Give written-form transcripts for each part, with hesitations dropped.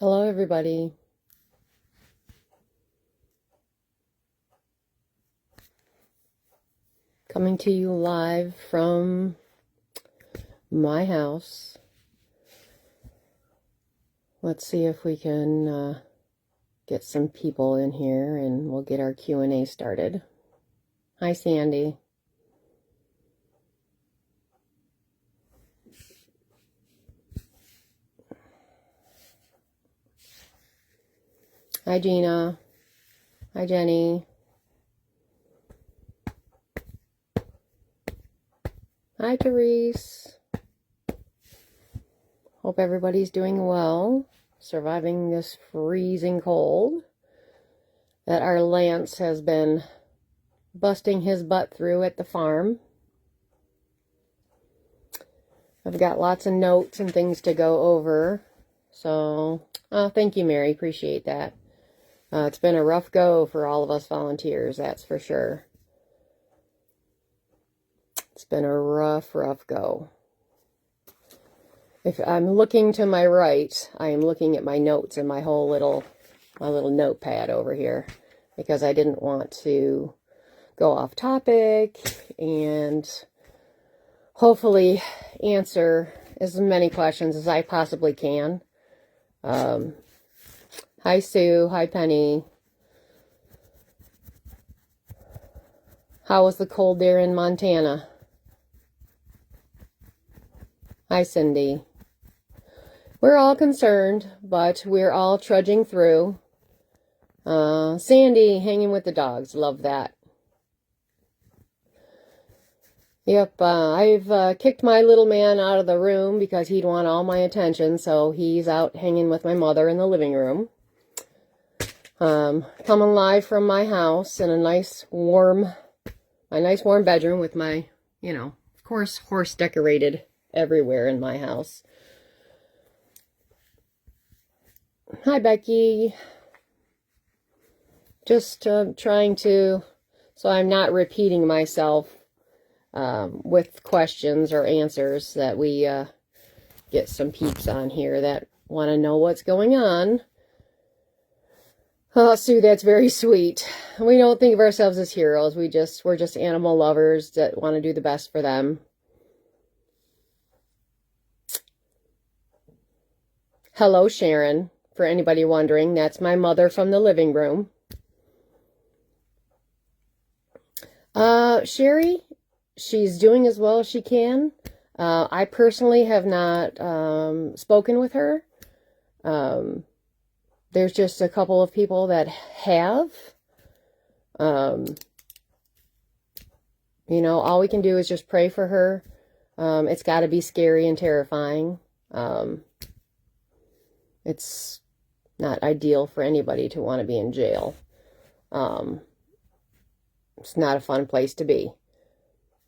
Hello, everybody. Coming to you live from my house. Let's see if we can get some people in here and we'll get our Q&A started. Hi, Sandy. Hi, Gina. Hi, Jenny. Hi, Therese. Hope everybody's doing well, surviving this freezing cold that our Lance has been busting his butt through at the farm. I've got lots of notes and things to go over, so thank you, Mary. Appreciate that. It's been a rough go for all of us volunteers, that's for sure. It's been a rough go. If I'm looking to my right, I am looking at my notes and my little notepad over here because I didn't want to go off topic and hopefully answer as many questions as I possibly can. Hi, Sue. Hi, Penny. How was the cold there in Montana? Hi, Cindy. We're all concerned, but we're all trudging through. Sandy, hanging with the dogs. Love that. Yep, I've kicked my little man out of the room because he'd want all my attention, so he's out hanging with my mother in the living room. Coming live from my house in a nice warm bedroom with my, of course, horse decorated everywhere in my house. Hi, Becky. Just trying to, so I'm not repeating myself with questions or answers, that we get some peeps on here that want to know what's going on. Oh, Sue, that's very sweet. We don't think of ourselves as heroes. We're just animal lovers that want to do the best for them. Hello, Sharon. For anybody wondering, that's my mother from the living room. Sherry, she's doing as well as she can. I personally have not spoken with her. There's just a couple of people that have. All we can do is just pray for her. It's got to be scary and terrifying. It's not ideal for anybody to want to be in jail. It's not a fun place to be.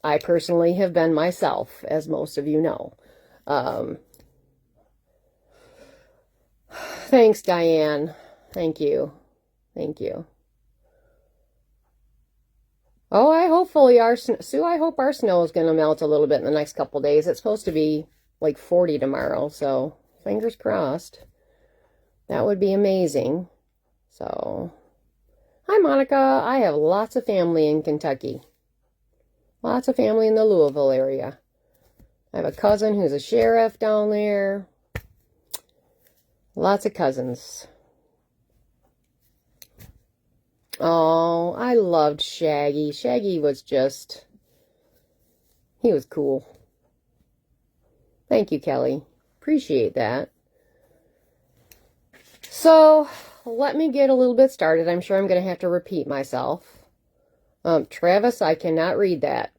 I personally have been myself, as most of you know. Thanks, Diane. Thank you. Oh, I hope our snow is going to melt a little bit in the next couple days. It's supposed to be like 40 tomorrow, so fingers crossed. That would be amazing. So, hi, Monica. I have lots of family in Kentucky. Lots of family in the Louisville area. I have a cousin who's a sheriff down there. Lots of cousins. Oh, I loved Shaggy. Shaggy was he was cool. Thank you, Kelly. Appreciate that. So, let me get a little bit started. I'm sure I'm going to have to repeat myself. Travis, I cannot read that.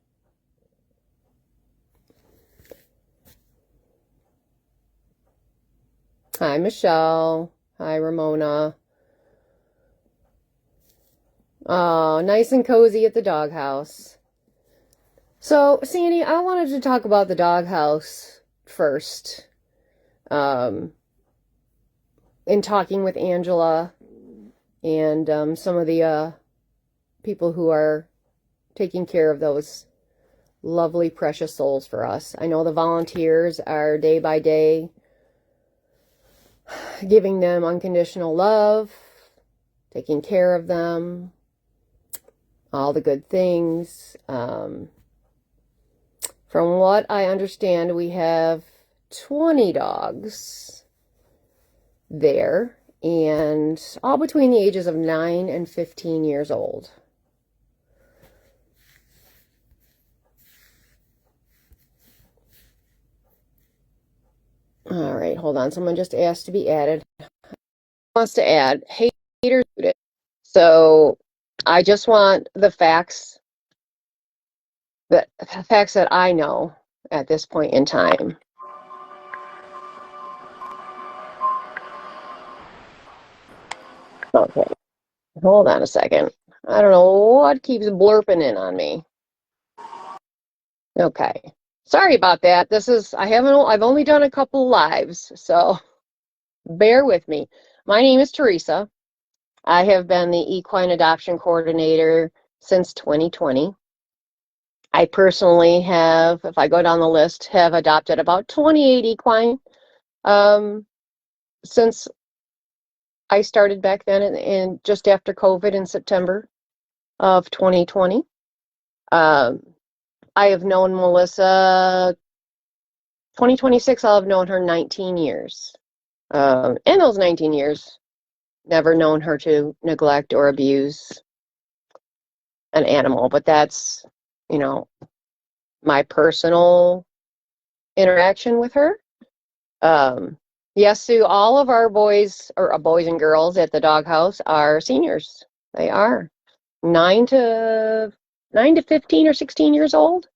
Hi, Michelle. Hi, Ramona. Oh, nice and cozy at the doghouse. So, Sandy, I wanted to talk about the doghouse first. In talking with Angela and some of the people who are taking care of those lovely, precious souls for us. I know the volunteers are day by day giving them unconditional love, taking care of them, all the good things. From what I understand, we have 20 dogs there, and all between the ages of 9 and 15 years old. All right, hold on. Someone just asked to be added. Wants to add haters. So I just want the facts that I know at this point in time. Okay, hold on a second. I don't know what keeps blurping in on me. Okay, sorry about that. I've only done a couple lives, so bear with me. My name is Teresa. I have been the equine adoption coordinator since 2020. I personally have, if I go down the list, have adopted about 28 equine since I started back then in just after COVID in September of 2020. I have known Melissa, 2026, I'll have known her 19 years. In those 19 years, never known her to neglect or abuse an animal, but that's, my personal interaction with her. Yes, Sue, all of our boys and girls at the doghouse are seniors. They are 9 to 15 or 16 years old.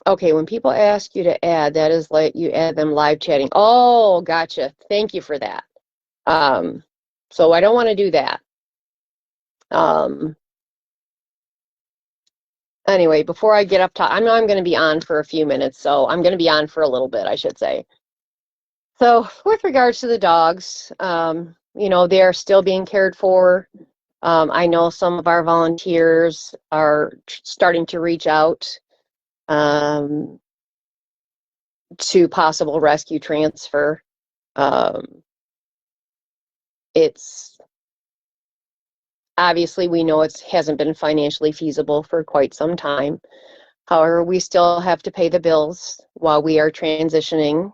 Okay, when people ask you to add, that is like you add them live chatting. Oh, gotcha. Thank you for that. So I don't want to do that. Anyway, before I get up top, I know I'm going to be on for a few minutes, so I'm going to be on for a little bit, I should say. So with regards to the dogs, they are still being cared for. I know some of our volunteers are starting to reach out to possible rescue transfer. It's obviously, we know it hasn't been financially feasible for quite some time. However, we still have to pay the bills while we are transitioning.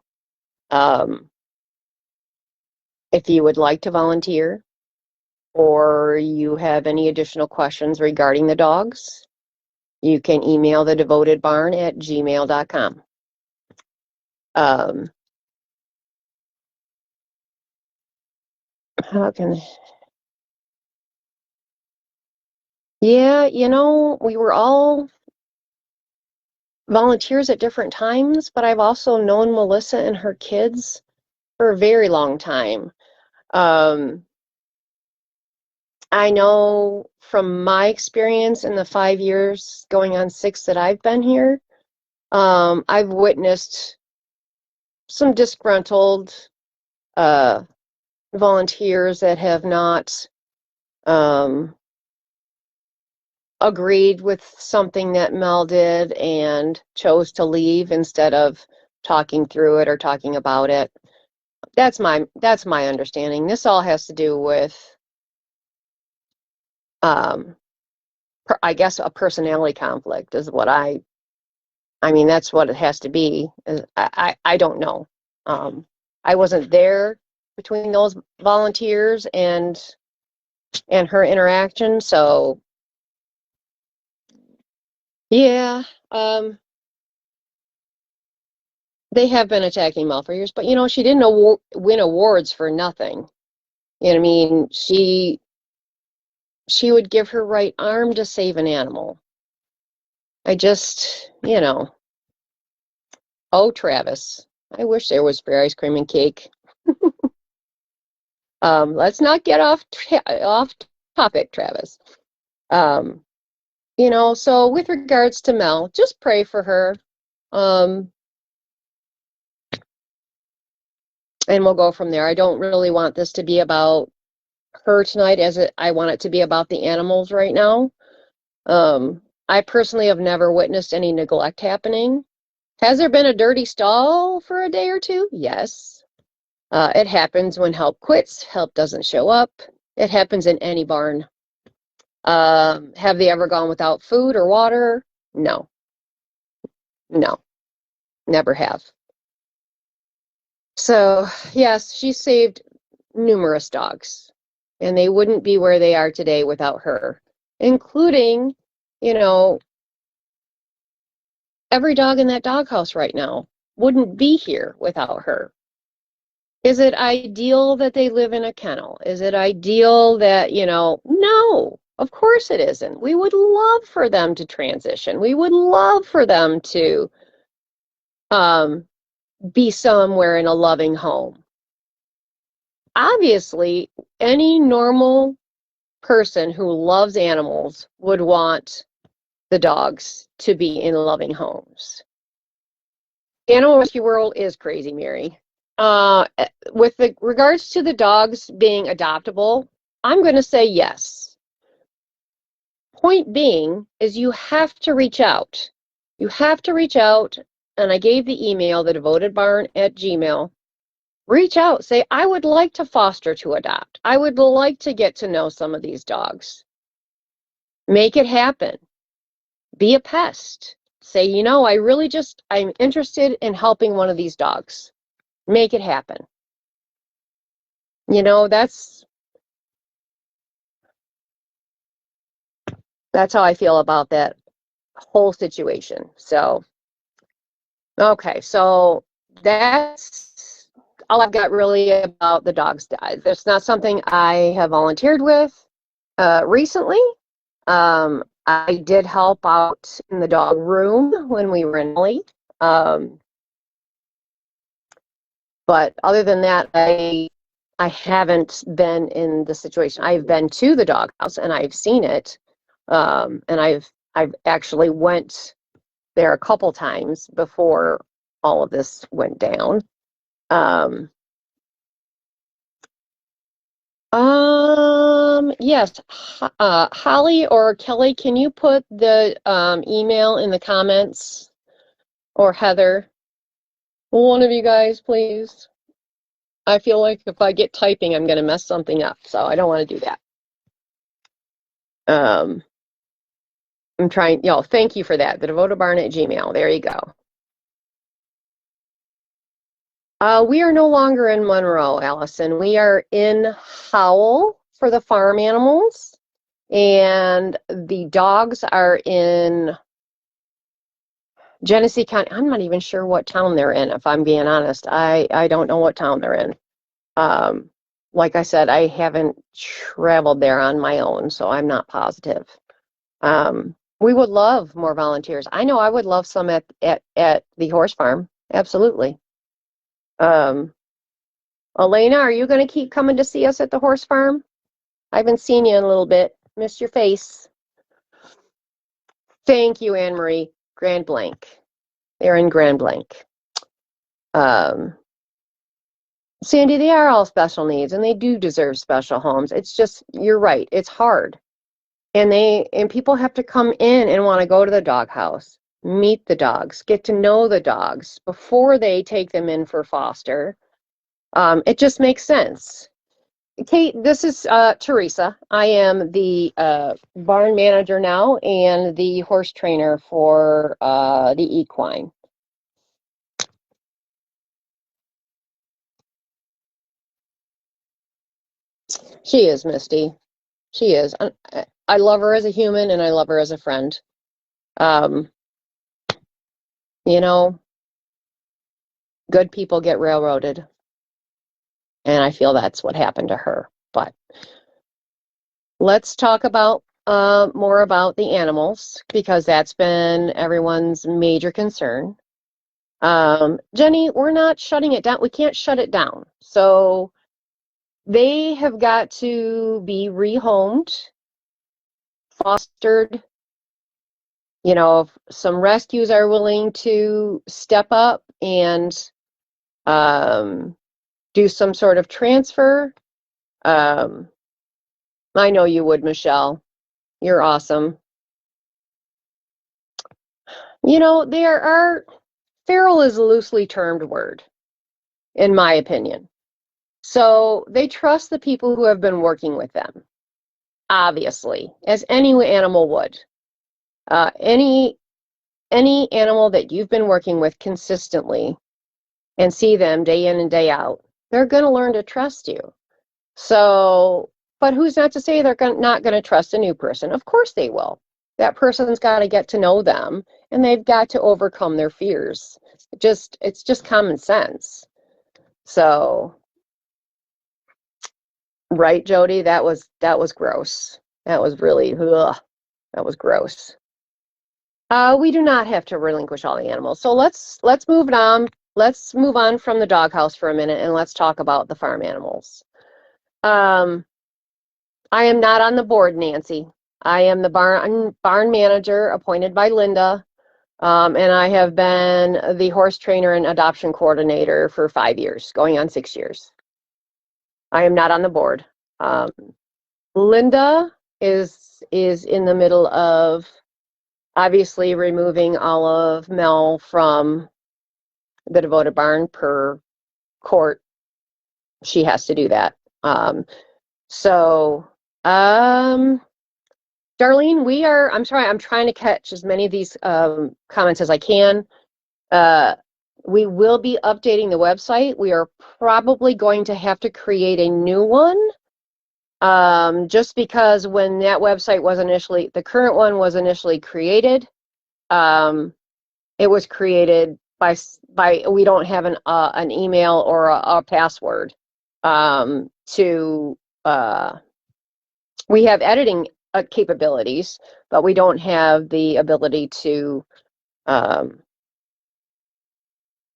If you would like to volunteer or you have any additional questions regarding the dogs, you can email the devotedbarn@gmail.com. How can... Yeah, we were all volunteers at different times, but I've also known Melissa and her kids for a very long time. I know from my experience in the 5 years, going on 6 that I've been here, I've witnessed some disgruntled volunteers that have not agreed with something that Mel did and chose to leave instead of talking through it or talking about it. That's my understanding. This all has to do with I guess a personality conflict is what I mean, that's what it has to be. I don't know. I wasn't there between those volunteers and her interaction, so yeah, they have been attacking Mel for years, but she didn't win awards for nothing. You know what I mean? She would give her right arm to save an animal. I just, oh, Travis, I wish there was free ice cream and cake. Let's not get off topic, Travis. So with regards to Mel, just pray for her. And we'll go from there. I don't really want this to be about her tonight, I want it to be about the animals right now. I personally have never witnessed any neglect happening. Has there been a dirty stall for a day or two? Yes. It happens when help quits, help doesn't show up. It happens in any barn. Have they ever gone without food or water? No, no, never have. So, yes, she saved numerous dogs, and they wouldn't be where they are today without her, including, you know, every dog in that doghouse right now wouldn't be here without her. Is it ideal that they live in a kennel? Is it ideal that, no, of course it isn't. We would love for them to transition. We would love for them to um, be somewhere in a loving home. Obviously, any normal person who loves animals would want the dogs to be in loving homes. Animal Rescue World is crazy, Mary. With the regards to the dogs being adoptable, I'm going to say yes. Point being is you have to reach out. You have to reach out, and I gave the email, thedevotedbarn@gmail. Reach out, say, I would like to foster to adopt. I would like to get to know some of these dogs. Make it happen. Be a pest. Say, I'm interested in helping one of these dogs. Make it happen. That's how I feel about that whole situation. So, okay, so that's all I've got really about the dogs. That's not something I have volunteered with recently. I did help out in the dog room when we were in Italy. But other than that, I haven't been in the situation. I've been to the doghouse and I've seen it. And I've actually went there a couple times before all of this went down. Yes, Holly or Kelly, can you put the email in the comments, or Heather? One of you guys, please. I feel like if I get typing, I'm going to mess something up, so I don't want to do that. I'm trying, thank you for that. thedevotedbarn@gmail. There you go. We are no longer in Monroe, Allison. We are in Howell for the farm animals, and the dogs are in Genesee County. I'm not even sure what town they're in, if I'm being honest. I don't know what town they're in. Like I said, I haven't traveled there on my own, so I'm not positive. We would love more volunteers. I know I would love some at the horse farm. Absolutely. Elena, are you going to keep coming to see us at the horse farm? I haven't seen you in a little bit. Missed your face. Thank you, Anne Marie. Grand Blanc. They're in Grand Blanc. Sandy, they are all special needs and they do deserve special homes. It's just, you're right, it's hard. And people have to come in and want to go to the doghouse, meet the dogs, get to know the dogs before they take them in for foster. It just makes sense. Kate, this is Teresa. I am the barn manager now and the horse trainer for the equine. She is, Misty. She is. I love her as a human and I love her as a friend. Um, good people get railroaded. And I feel that's what happened to her. But let's talk about more about the animals, because that's been everyone's major concern. Jenny, we're not shutting it down. We can't shut it down. So they have got to be rehomed, fostered. If some rescues are willing to step up and do some sort of transfer. I know you would, Michelle. You're awesome. There are feral is a loosely termed word, in my opinion. So they trust the people who have been working with them, obviously, as any animal would. Any animal that you've been working with consistently and see them day in and day out, they're going to learn to trust you. So, but who's not to say they're not going to trust a new person? Of course they will. That person's got to get to know them, and they've got to overcome their fears. It's just common sense. So, right, Jody, that was gross. That was really, ugh, that was gross. We do not have to relinquish all the animals. So let's move it on. Let's move on from the doghouse for a minute, and let's talk about the farm animals. I am not on the board, Nancy. I am the barn manager appointed by Linda, and I have been the horse trainer and adoption coordinator for 5 years, going on 6 years. I am not on the board. Linda is in the middle of obviously removing all of Mel from the devoted barn per court. She has to do that. Darlene, I'm sorry, I'm trying to catch as many of these comments as I can. We will be updating the website. We are probably going to have to create a new one. Just because when that website was initially, the current one was initially created, it was created by we don't have an email or a password we have editing capabilities, but we don't have the ability to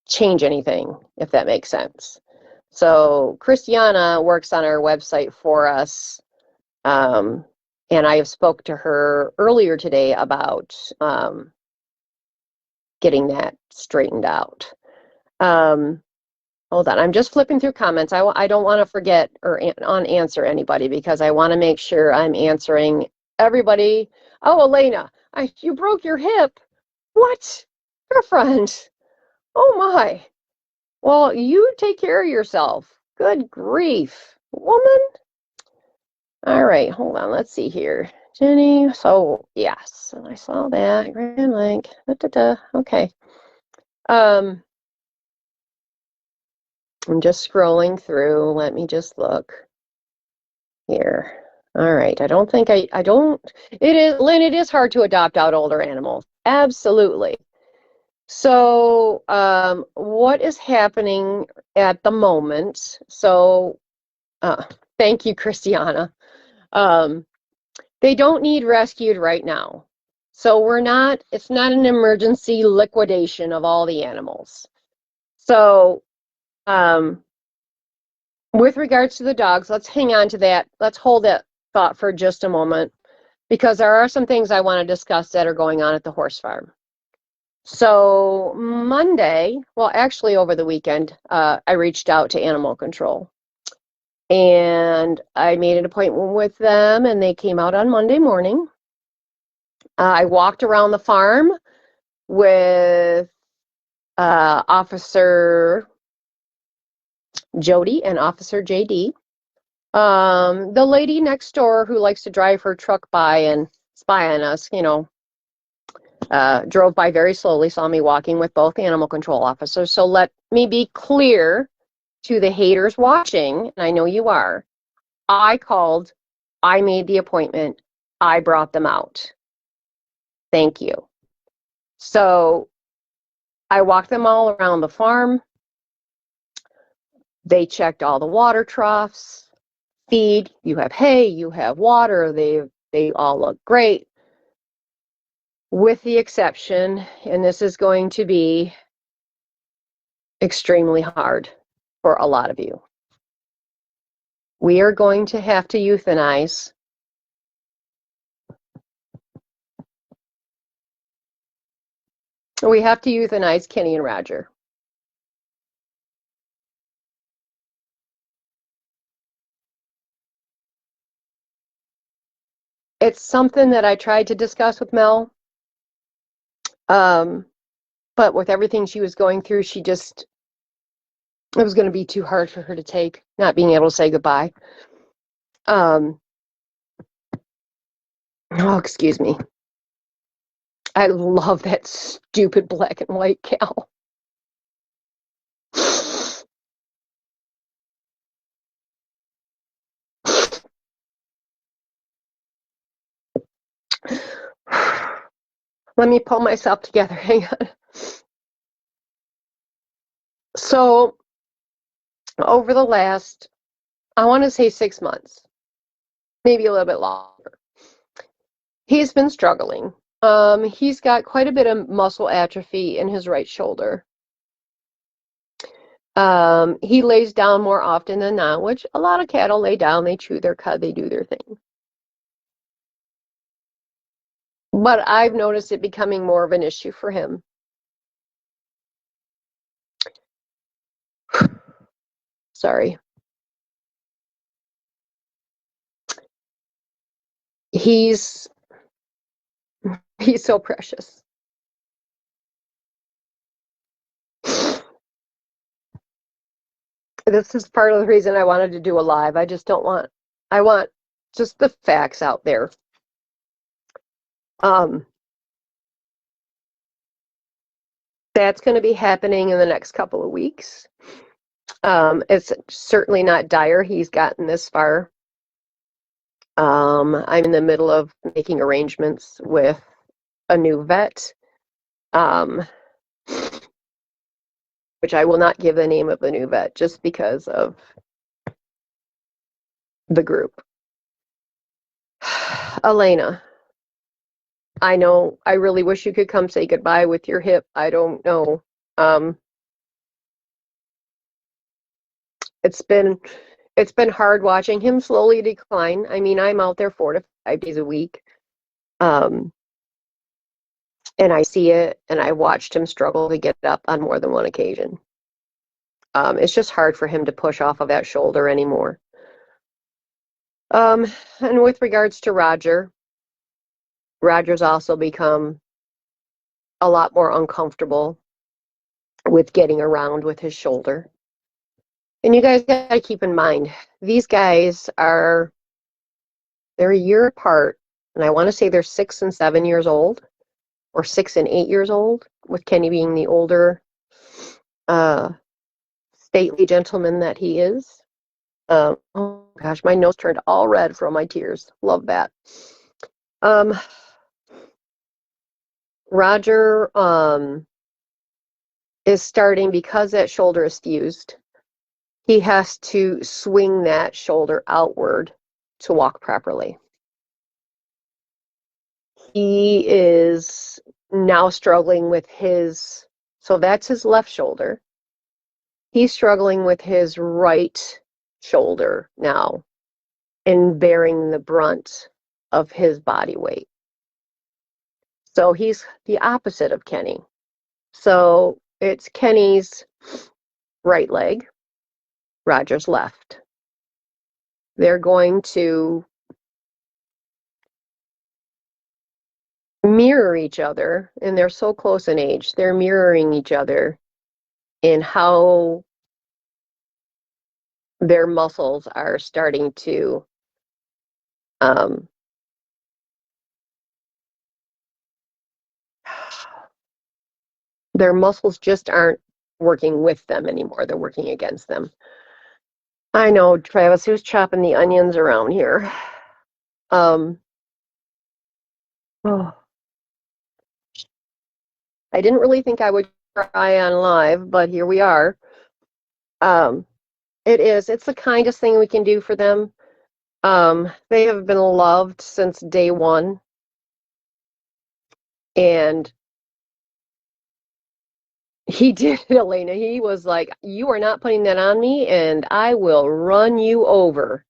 change anything, if that makes sense. So Christiana works on our website for us, and I have spoke to her earlier today about getting that straightened out. Hold on, I'm just flipping through comments. I don't want to forget or unanswer anybody because I want to make sure I'm answering everybody. Oh, Elena, you broke your hip. What? Girlfriend. Oh my. Well, you take care of yourself. Good grief. Woman. All right, hold on. Let's see here. Jenny. So, yes, I saw that. Grand Lake. Okay. I'm just scrolling through. Let me just look here. All right. I don't, Lynn, it is hard to adopt out older animals. Absolutely. So, what is happening at the moment? So, thank you, Christiana. They don't need rescued right now. So it's not an emergency liquidation of all the animals. So, with regards to the dogs, let's hang on to that. Let's hold that thought for just a moment because there are some things I want to discuss that are going on at the horse farm. So Monday, well, actually over the weekend, I reached out to animal control and I made an appointment with them and they came out on Monday morning. I walked around the farm with Officer Jody and Officer JD. The lady next door who likes to drive her truck by and spy on us, drove by very slowly, saw me walking with both animal control officers. So let me be clear to the haters watching, and I know you are. I called, I made the appointment, I brought them out. Thank you. So I walked them all around the farm. They checked all the water troughs, feed, you have hay, you have water, they all look great. With the exception, and this is going to be extremely hard for a lot of you. We are going to have to euthanize Kenny and Roger. It's something that I tried to discuss with Mel. But with everything she was going through, it was going to be too hard for her to take, not being able to say goodbye. Oh, excuse me. I love that stupid black and white cow. Let me pull myself together. Hang on. So, over the last, I want to say 6 months, maybe a little bit longer, he's been struggling. He's got quite a bit of muscle atrophy in his right shoulder. He lays down more often than not, which a lot of cattle lay down, they chew their cud, they do their thing. But I've noticed it becoming more of an issue for him. Sorry. He's so precious. This is part of the reason I wanted to do a live. I want just the facts out there. That's going to be happening in the next couple of weeks. It's certainly not dire. He's gotten this far. I'm in the middle of making arrangements with a new vet, which I will not give the name of the new vet just because of the group. Elena, I know I really wish you could come say goodbye with your hip. I don't know. It's been hard watching him slowly decline. I mean, I'm out there 4 to 5 days a week. And I see it, and I watched him struggle to get up on more than one occasion. It's just hard for him to push off of that shoulder anymore. And with regards to Roger's also become a lot more uncomfortable with getting around with his shoulder. And you guys got to keep in mind, these guys they're a year apart, and I want to say they're 6 and 7 years old, or 6 and 8 years old, with Kenny being the older, stately gentleman that he is. Oh gosh, my nose turned all red from my tears. Love that. Roger is starting, because that shoulder is fused, he has to swing that shoulder outward to walk properly. He is now struggling with so that's his left shoulder. He's struggling with his right shoulder now and bearing the brunt of his body weight. So he's the opposite of Kenny. So it's Kenny's right leg, Roger's left. They're going to mirror each other, and they're so close in age. They're mirroring each other in how their muscles are starting to their muscles just aren't working with them anymore. They're working against them. I know, Travis, who's chopping the onions around here? Oh. I didn't really think I would cry on live, but here we are. It's the kindest thing we can do for them. They have been loved since day one. And he did, Elena. He was like, "You are not putting that on me, and I will run you over.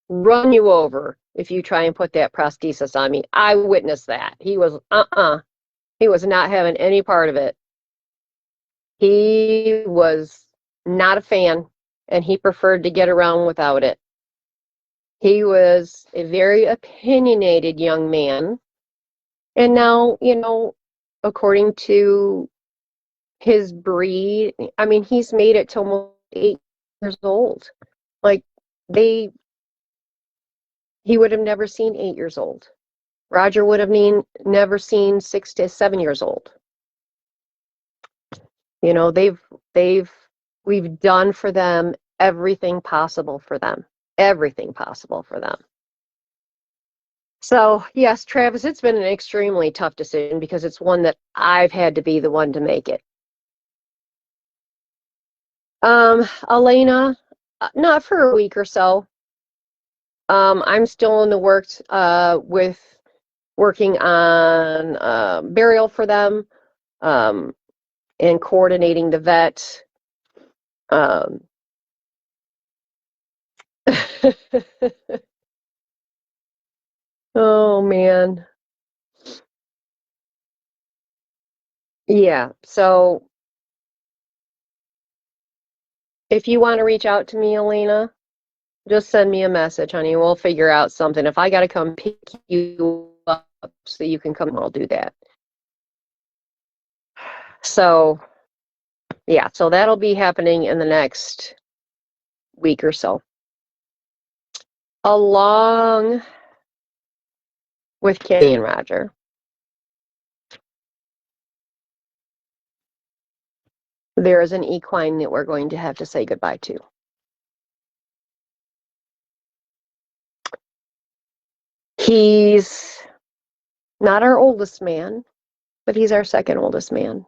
Run you over if you try and put that prosthesis on me." I witnessed that. He was, He was not having any part of it. He was not a fan, and he preferred to get around without it. He was a very opinionated young man. And now, according to his breed, I mean, he's made it to almost 8 years old. Like, he would have never seen 8 years old. Roger would have never seen 6 to 7 years old. You know, we've done for them everything possible for them. Everything possible for them. So, yes, Travis, it's been an extremely tough decision because it's one that I've had to be the one to make it. Elena, not for a week or so. I'm still in the works with working on burial for them, and coordinating the vet. Oh man. Yeah. So if you want to reach out to me, Elena, just send me a message, honey. We'll figure out something. If I got to come pick you up so you can come, I'll do that. So, yeah, so that'll be happening in the next week or so. Along with Kenny and Roger, there is an equine that we're going to have to say goodbye to. He's not our oldest man, but he's our second oldest man.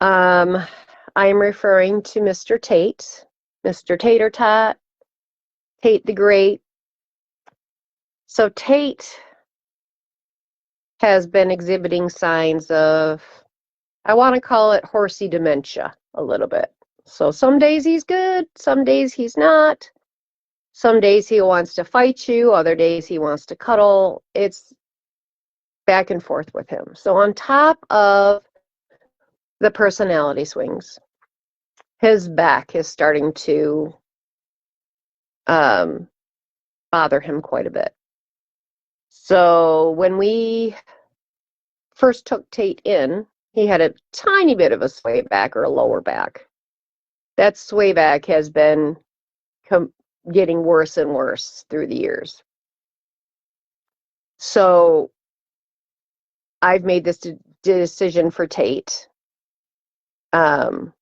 I am referring to Mr. Tate, Mr. Tater Tot, Tate the Great. So Tate has been exhibiting signs of, I want to call it horsey dementia a little bit. So some days he's good, some days he's not. Some days he wants to fight you, other days he wants to cuddle. It's back and forth with him. So on top of the personality swings, his back is starting to bother him quite a bit. So when we first took Tate in, he had a tiny bit of a sway back or a lower back. That sway back has been getting worse and worse through the years. So I've made this decision for Tate, that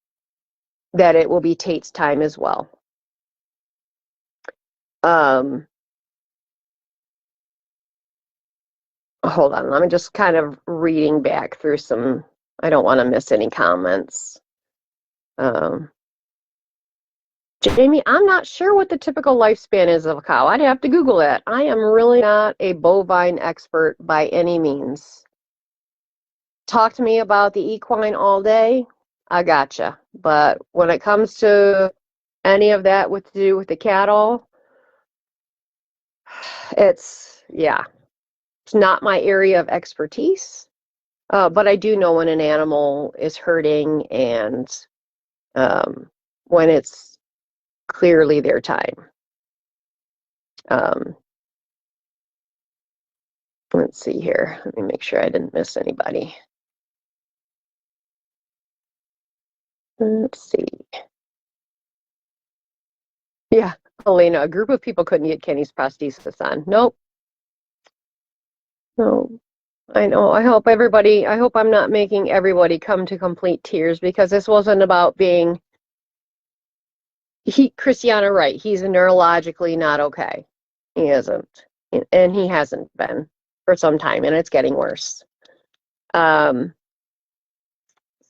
it will be Tate's time as well. Hold on, I'm just kind of reading back through some, I don't want to miss any comments. Jamie, I'm not sure what the typical lifespan is of a cow. I'd have to Google it. I am really not a bovine expert by any means. Talk to me about the equine all day, I gotcha. But when it comes to any of that to do with the cattle, it's not my area of expertise. But I do know when an animal is hurting and when it's clearly their time. Let's see here. Let me make sure I didn't miss anybody. Let's see. Yeah, Elena, a group of people couldn't get Kenny's prosthesis on. Nope. No. I know. I hope I'm not making everybody come to complete tears because this wasn't about being Christiana, right. He's neurologically not okay. He isn't. And he hasn't been for some time, and it's getting worse.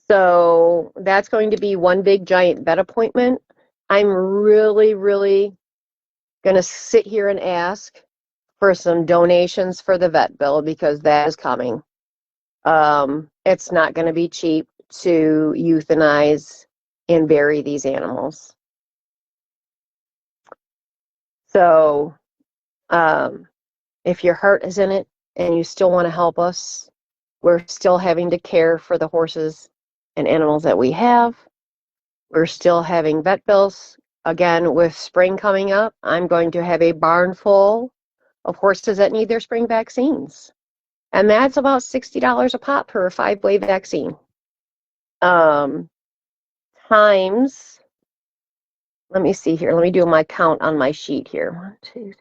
So that's going to be one big giant vet appointment. I'm really, really going to sit here and ask for some donations for the vet bill because that is coming. It's not going to be cheap to euthanize and bury these animals. So if your heart is in it and you still want to help us, we're still having to care for the horses and animals that we have. We're still having vet bills. Again, with spring coming up, I'm going to have a barn full of horses that need their spring vaccines. And that's about $60 a pop per 5-way vaccine. Times, let me see here. Let me do my count on my sheet here. 1, 2,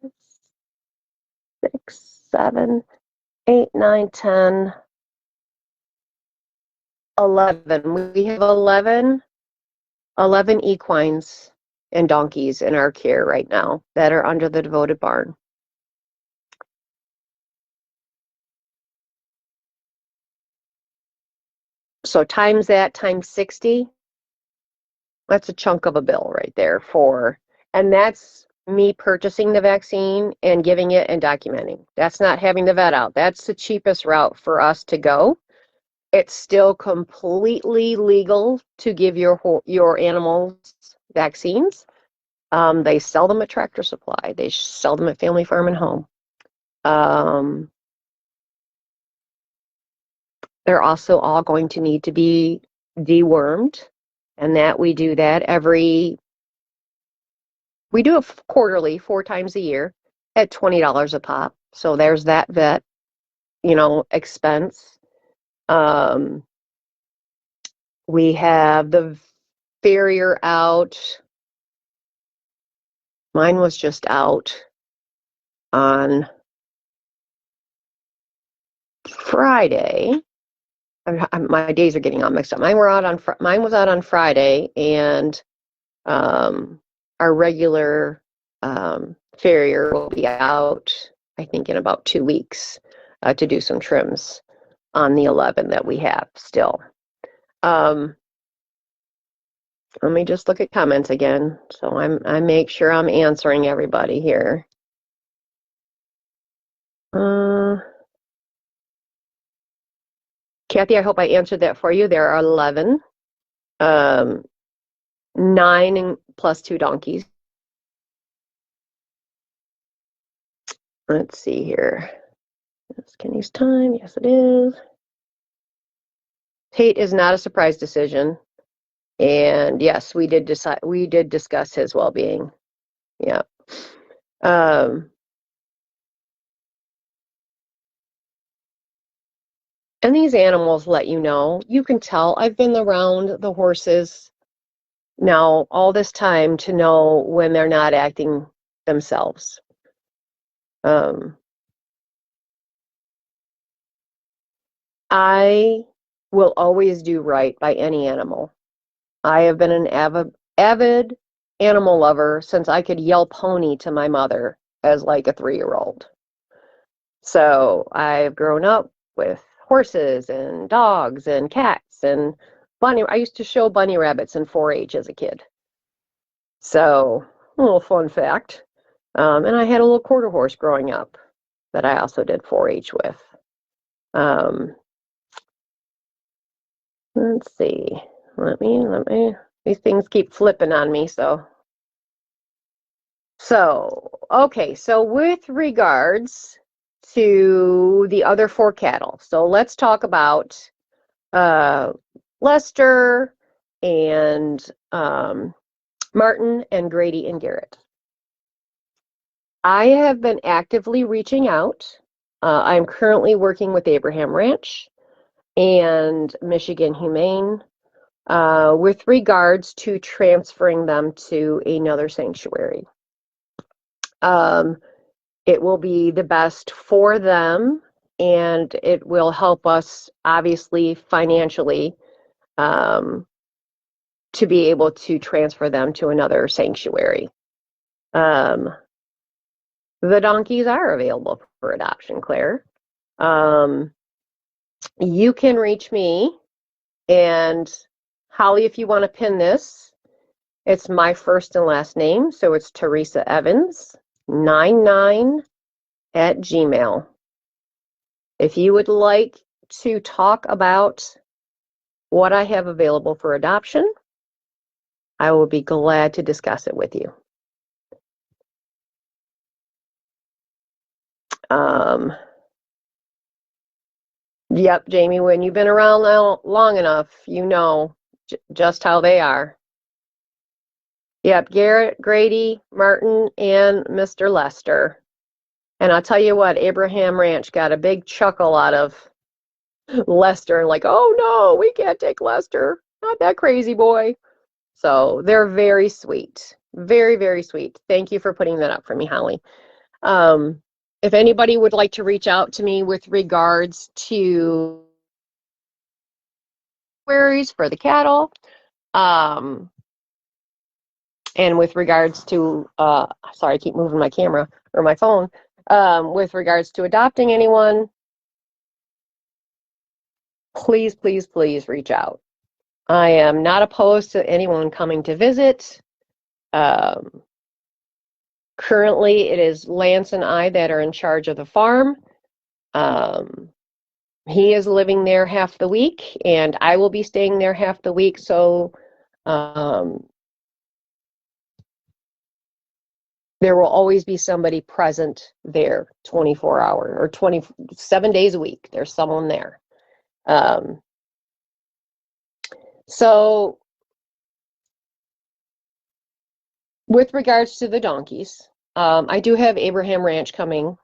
3, 6, 7, 8, 9, 10, 11. We have 11 equines and donkeys in our care right now that are under the devoted barn. So times that, times 60, that's a chunk of a bill right there and that's me purchasing the vaccine and giving it and documenting. That's not having the vet out. That's the cheapest route for us to go. It's still completely legal to give your animals vaccines. They sell them at Tractor Supply. They sell them at Family Farm and Home. They're also all going to need to be dewormed, and that we do that we do it quarterly, 4 times a year at $20 a pop. So there's that vet, expense. We have the farrier out. Mine was just out on Friday. My days are getting all mixed up. Mine was out on Friday, and our regular farrier will be out, I think, in about 2 weeks to do some trims on the 11 that we have still. Let me just look at comments again, so I make sure I'm answering everybody here. Kathy, I hope I answered that for you. There are 11, 9 plus 2 donkeys. Let's see here. Is Kenny's time? Yes, it is. Tate is not a surprise decision, and yes, we did discuss his well-being. Yeah. And these animals let you know. You can tell. I've been around the horses now all this time to know when they're not acting themselves. I will always do right by any animal. I have been an avid animal lover since I could yell pony to my mother as like a 3-year-old. So I've grown up with horses and dogs and cats and I used to show bunny rabbits in 4-H as a kid. So, a little fun fact. And I had a little quarter horse growing up that I also did 4-H with. Let's see. Let me. These things keep flipping on me, so. Okay, so with regards to the other 4 cattle, so let's talk about Lester and Martin and Grady and Garrett. I have been actively reaching out. I'm currently working with Abraham Ranch and Michigan Humane with regards to transferring them to another sanctuary. It will be the best for them, and it will help us, obviously, financially, to be able to transfer them to another sanctuary. The donkeys are available for adoption, Claire. You can reach me, and Holly, if you want to pin this, it's my first and last name, so it's Teresa Evans 99 at Gmail. If you would like to talk about what I have available for adoption, I will be glad to discuss it with you. Yep, Jamie, when you've been around long enough, you know just how they are. Yep, Garrett, Grady, Martin, and Mr. Lester. And I'll tell you what, Abraham Ranch got a big chuckle out of Lester, like, oh no, we can't take Lester. Not that crazy boy. So they're very sweet. Very, very sweet. Thank you for putting that up for me, Holly. If anybody would like to reach out to me with regards to queries for the cattle, and with regards to, sorry, I keep moving my camera or my phone, with regards to adopting anyone, please, please, please reach out. I am not opposed to anyone coming to visit. Currently, it is Lance and I that are in charge of the farm. He is living there half the week, and I will be staying there half the week. So there will always be somebody present there 24 hours or 27 days a week. There's someone there. So with regards to the donkeys, I do have Abraham Ranch coming.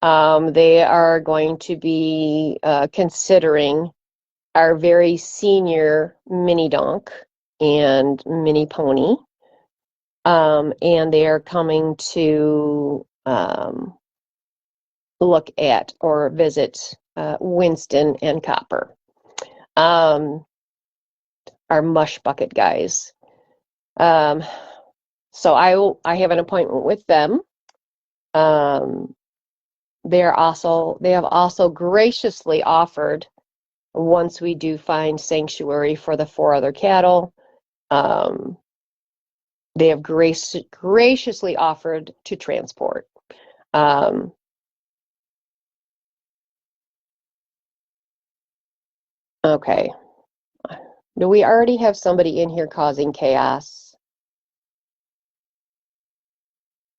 They are going to be considering our very senior mini donk and mini pony. And they are coming to look at or visit Winston and Copper, our mush bucket guys. So I have an appointment with them. They have also graciously offered, once we do find sanctuary for the 4 other cattle, they have graciously offered to transport. Okay. Do we already have somebody in here causing chaos?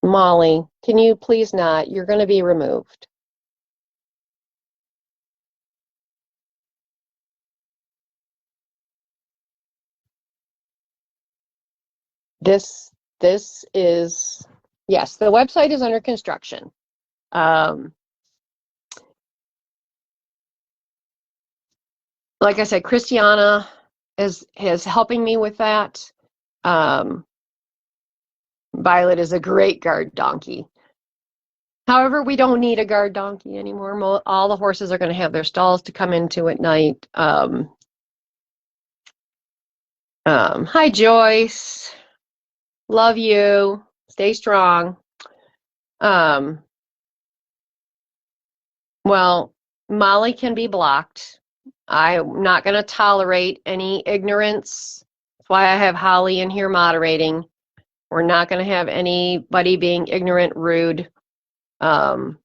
Molly, can you please not? You're going to be removed. This is, yes, the website is under construction. Like I said, Christiana is helping me with that. Violet is a great guard donkey. However, we don't need a guard donkey anymore. All the horses are going to have their stalls to come into at night. Hi, Joyce. Love you. Stay strong. Well, Molly can be blocked. I'm not going to tolerate any ignorance. That's why I have Holly in here moderating. We're not going to have anybody being ignorant, rude. That's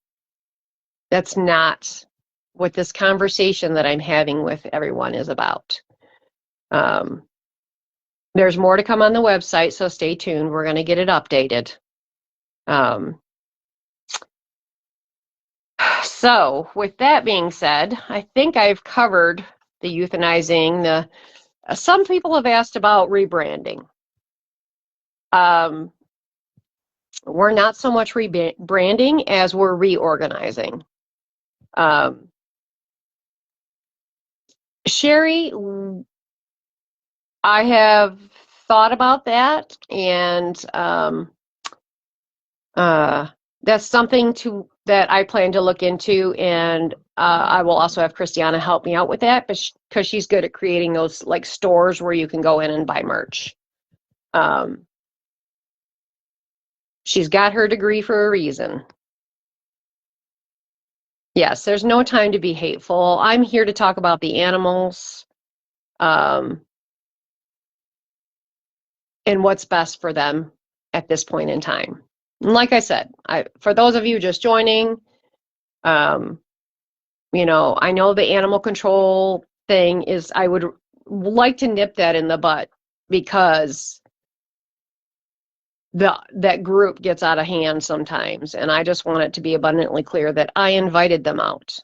not what this conversation that I'm having with everyone is about. There's more to come on the website, so stay tuned. We're going to get it updated. So with that being said, I think I've covered the euthanizing. Some people have asked about rebranding. We're not so much rebranding as we're reorganizing. Sherry, I have thought about that, and that's something that I plan to look into, and I will also have Christiana help me out with that, because she's good at creating those like stores where you can go in and buy merch. She's got her degree for a reason. Yes, there's no time to be hateful. I'm here to talk about the animals, and what's best for them at this point in time. And like I said, for those of you just joining, you know, I know the animal control thing is, I would like to nip that in the butt, because that group gets out of hand sometimes, and I just want it to be abundantly clear that I invited them out.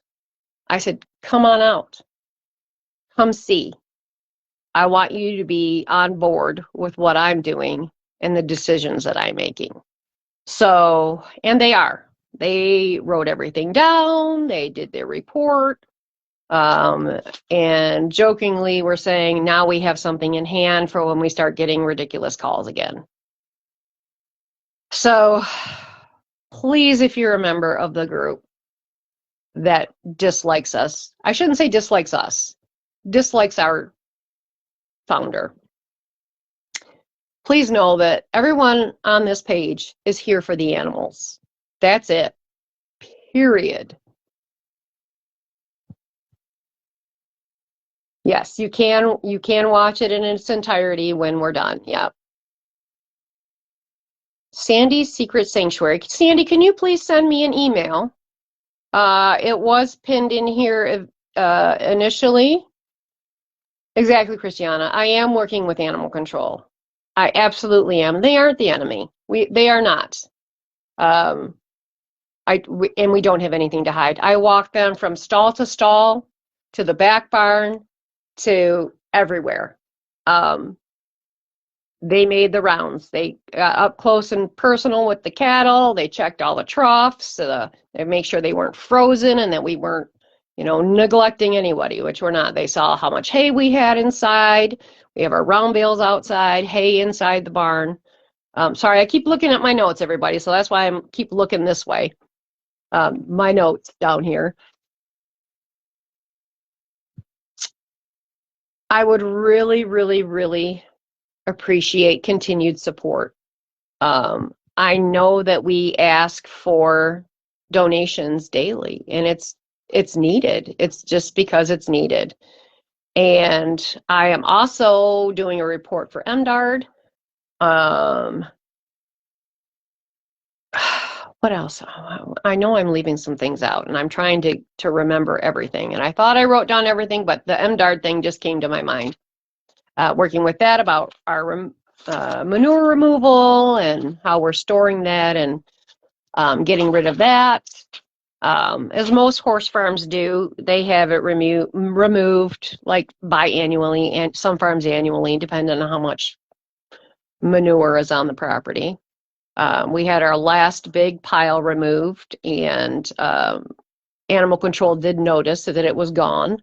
I said, come on out. Come see. I want you to be on board with what I'm doing and the decisions that I'm making. So, and they are. They wrote everything down. They did their report. And jokingly, we're saying now we have something in hand for when we start getting ridiculous calls again. So please, if you're a member of the group that dislikes us, I shouldn't say dislikes us, dislikes our founder, please know that everyone on this page is here for the animals. That's it. Period. Yes, you can watch it in its entirety when we're done. Yeah. Sandy's Secret Sanctuary. Sandy, can you please send me an email? It was pinned in here initially. Exactly, Christiana. I am working with animal control. I absolutely am. They aren't the enemy. They are not. And we don't have anything to hide. I walk them from stall to the back barn to everywhere. They made the rounds. They got up close and personal with the cattle. They checked all the troughs. They make sure they weren't frozen and that we weren't, neglecting anybody, which we're not. They saw how much hay we had inside. We have our round bales outside, hay inside the barn. Sorry, I keep looking at my notes, everybody, so that's why I keep looking this way. My notes down here. I would really, really, really appreciate continued support. I know that we ask for donations daily, and it's needed. It's just because it's needed. And I am also doing a report for MDARD. What else? I know I'm leaving some things out, and I'm trying to remember everything. And I thought I wrote down everything, but the MDARD thing just came to my mind. Working with that about our manure removal and how we're storing that and getting rid of that. As most horse farms do, they have it removed like biannually and some farms annually, depending on how much manure is on the property. We had our last big pile removed, and animal control did notice that it was gone.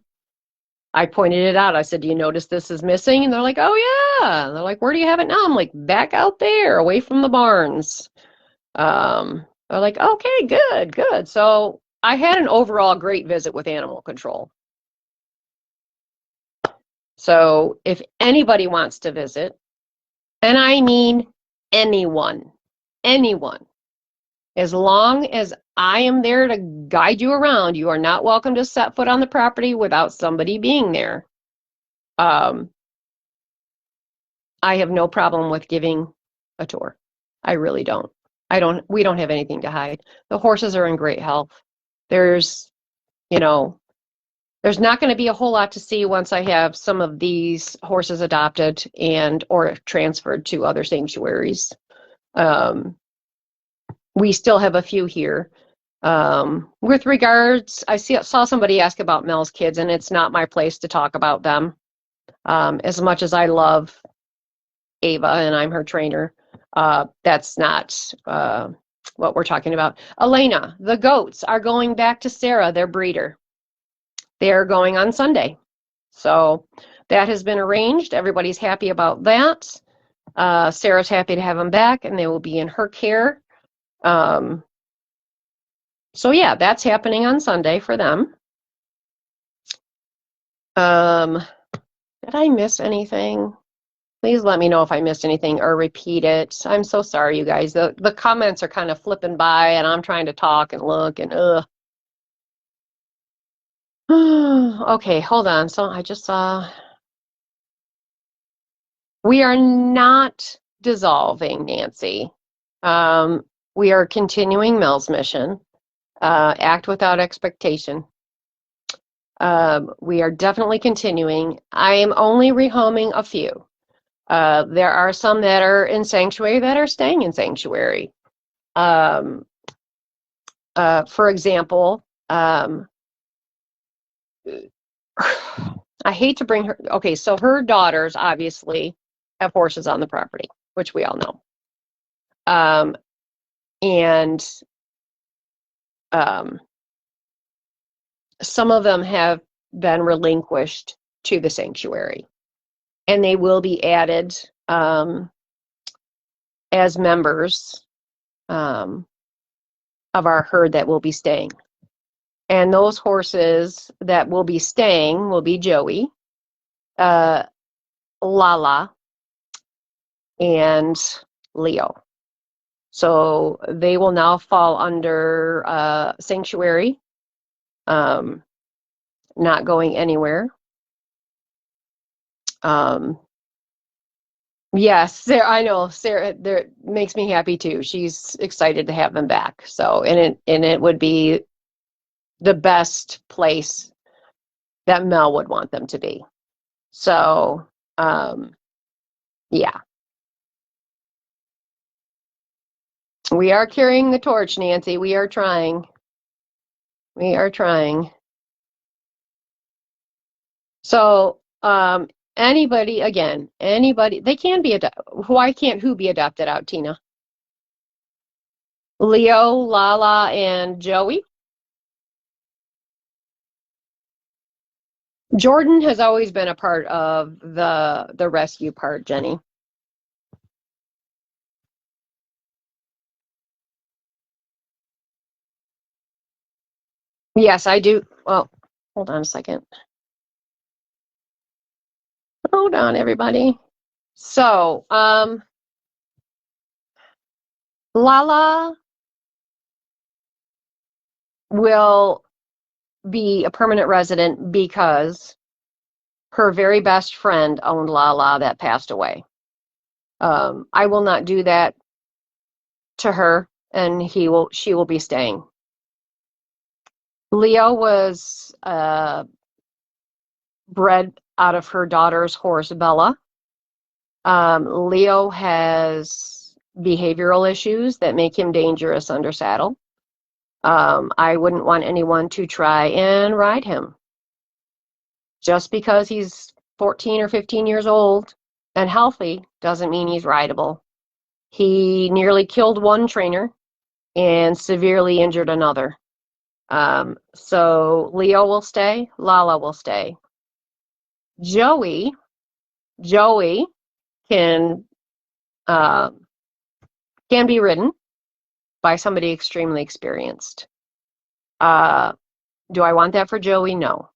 I pointed it out. I said, "Do you notice this is missing?" And they're like, "Oh yeah." And they're like, "Where do you have it now?" I'm like, "Back out there, away from the barns." They're like, "Okay, good, good." So I had an overall great visit with animal control. So if anybody wants to visit, and I mean anyone, as long as I am there to guide you around, you are not welcome to set foot on the property without somebody being there. I have no problem with giving a tour. I really don't. We don't have anything to hide. The horses are in great health. There's not going to be a whole lot to see once I have some of these horses adopted and or transferred to other sanctuaries. We still have a few here. With regards, saw somebody ask about Mel's kids, and it's not my place to talk about them. As much as I love Ava and I'm her trainer, that's not what we're talking about. Elena, the goats are going back to Sarah, their breeder. They're going on Sunday. So that has been arranged. Everybody's happy about that. Sarah's happy to have them back, and they will be in her care. So yeah, that's happening on Sunday for them. Did I miss anything? Please let me know if I missed anything or repeat it. I'm so sorry, you guys. The comments are kind of flipping by, and I'm trying to talk and look and Okay, hold on. So I just saw. We are not dissolving, Nancy. We are continuing Mel's mission. Act without expectation. We are definitely continuing. I am only rehoming a few. There are some that are in sanctuary that are staying in sanctuary. For example, I hate to bring her. Okay, so her daughters obviously have horses on the property, which we all know. Some of them have been relinquished to the sanctuary, and they will be added as members of our herd that will be staying. And those horses that will be staying will be Joey, Lala, and Leo. So they will now fall under sanctuary, not going anywhere. Yes, Sarah, I know. Sarah, there makes me happy too. She's excited to have them back. So, and it would be the best place that Mel would want them to be. So, yeah. We are carrying the torch, Nancy. We are trying. We are trying. So, anybody, they can be adopted. Why can't who be adopted out, Tina? Leo, Lala, and Joey? Jordan has always been a part of the rescue part, Jenny. Yes, I do. Well, hold on a second. Hold on, everybody. So, Lala will be a permanent resident because her very best friend owned Lala that passed away. I will not do that to her, and she will be staying. Leo was bred out of her daughter's horse, Bella. Leo has behavioral issues that make him dangerous under saddle. I wouldn't want anyone to try and ride him. Just because he's 14 or 15 years old and healthy doesn't mean he's rideable. He nearly killed one trainer and severely injured another. So Leo will stay, Lala will stay. Joey can be ridden by somebody extremely experienced. Do I want that for Joey? No,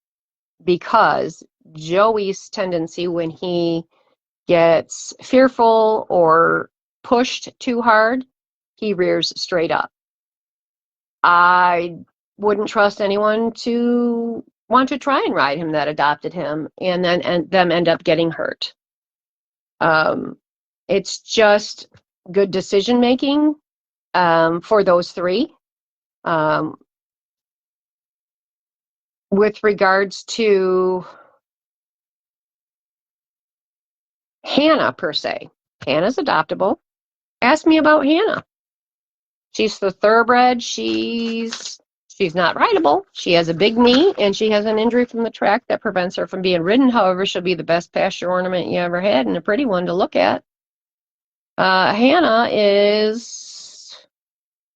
because Joey's tendency when he gets fearful or pushed too hard, he rears straight up. I wouldn't trust anyone to want to try and ride him that adopted him and then them end up getting hurt. It's just good decision making for those three. With regards to Hannah per se, Hannah's adoptable. Ask me about Hannah. She's the thoroughbred. She's not rideable. She has a big knee and she has an injury from the track that prevents her from being ridden. However, she'll be the best pasture ornament you ever had and a pretty one to look at. Hannah is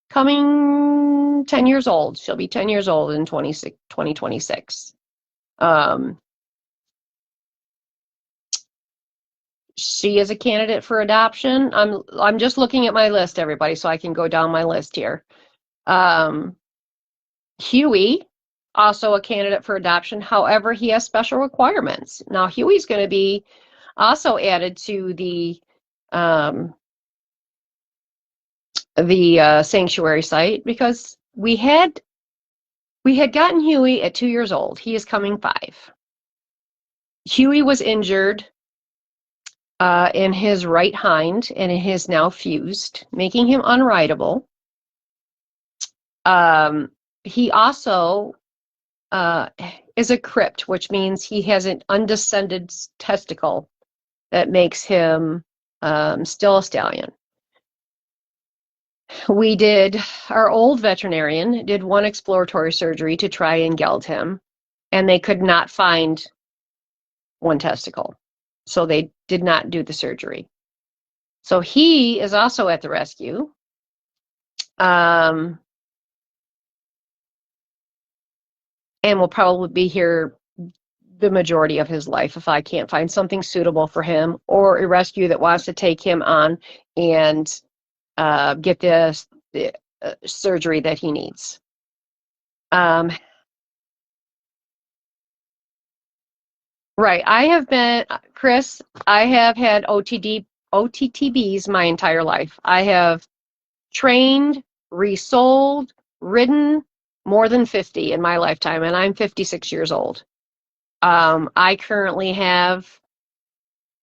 coming 10 years old. She'll be 10 years old in 2026. She is a candidate for adoption. I'm just looking at my list, everybody, so I can go down my list here. Huey, also a candidate for adoption. However, he has special requirements. Now, Huey's going to be also added to the sanctuary site because we had gotten Huey at 2 years old. He is coming 5. Huey was injured in his right hind, and it is now fused, making him unrideable. He also is a crypt, which means he has an undescended testicle that makes him still a stallion. Our old veterinarian did one exploratory surgery to try and geld him, and they could not find one testicle. So they did not do the surgery. So he is also at the rescue. And will probably be here the majority of his life if I can't find something suitable for him or a rescue that wants to take him on and get the surgery that he needs. Right. I have been, Chris, I have had OTTBs my entire life. I have trained, resold, ridden more than 50 in my lifetime, and I'm 56 years old. I currently have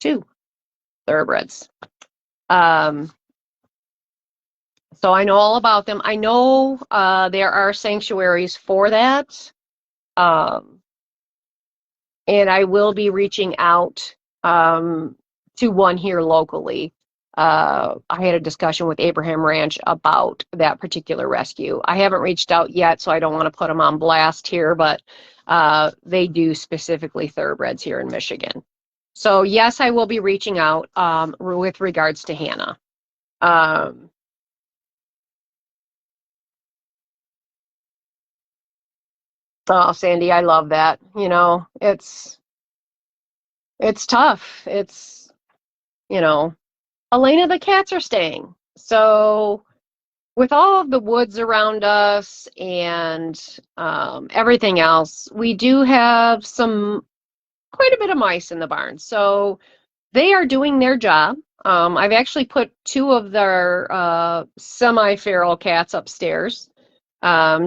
2 thoroughbreds. So I know all about them. I know there are sanctuaries for that. And I will be reaching out to one here locally. I had a discussion with Abraham Ranch about that particular rescue. I haven't reached out yet, so I don't want to put them on blast here, but they do specifically thoroughbreds here in Michigan. So yes, I will be reaching out with regards to Hannah. Oh, Sandy, I love that. You know, it's tough. It's, you know, Elena, the cats are staying. So with all of the woods around us and everything else, we do have quite a bit of mice in the barn. So they are doing their job. I've actually put 2 of their semi-feral cats upstairs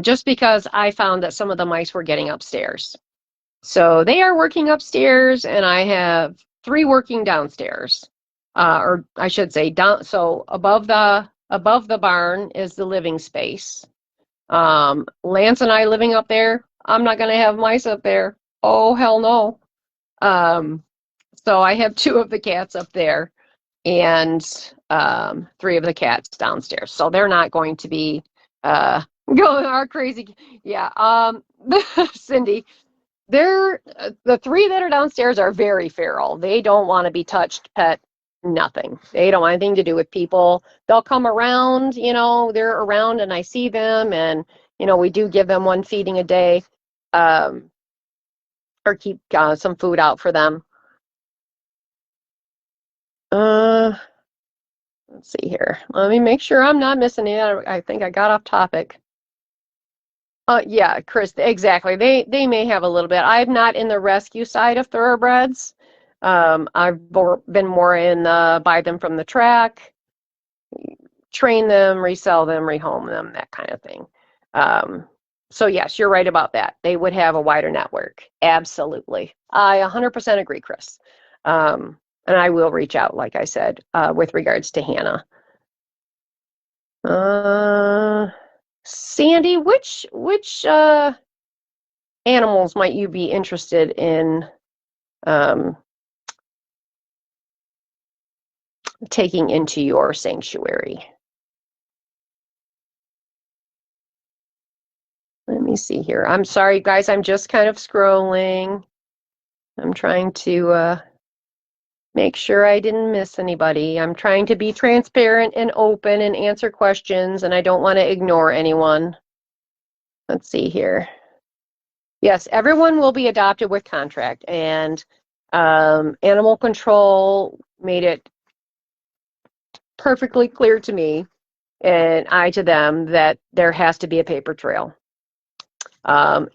just because I found that some of the mice were getting upstairs. So they are working upstairs, and I have 3 working downstairs, or I should say down. So above the barn is the living space. Lance and I living up there. I'm not going to have mice up there. Oh hell no. So I have 2 of the cats up there, and 3 of the cats downstairs. So they're not going to be going our crazy. Yeah. Cindy. They're the 3 that are downstairs are very feral. They don't want to be touched, pet, nothing. They don't want anything to do with people. They'll come around, you know, they're around and I see them, and you know, we do give them 1 feeding a day, or keep some food out for them. Let's see here. Let me make sure I'm not missing it. I think I got off topic. Yeah, Chris, exactly. They may have a little bit. I'm not in the rescue side of thoroughbreds. I've been more in buy them from the track, train them, resell them, rehome them, that kind of thing. So yes, you're right about that. They would have a wider network. Absolutely. I 100% agree, Chris. And I will reach out, like I said, with regards to Hannah. Sandy, which animals might you be interested in taking into your sanctuary? Let me see here. I'm sorry, guys. I'm just kind of scrolling. I'm trying to make sure I didn't miss anybody. I'm trying to be transparent and open and answer questions, and I don't want to ignore anyone. Let's see here. Yes, everyone will be adopted with contract, and animal control made it perfectly clear to me and I to them that there has to be a paper trail.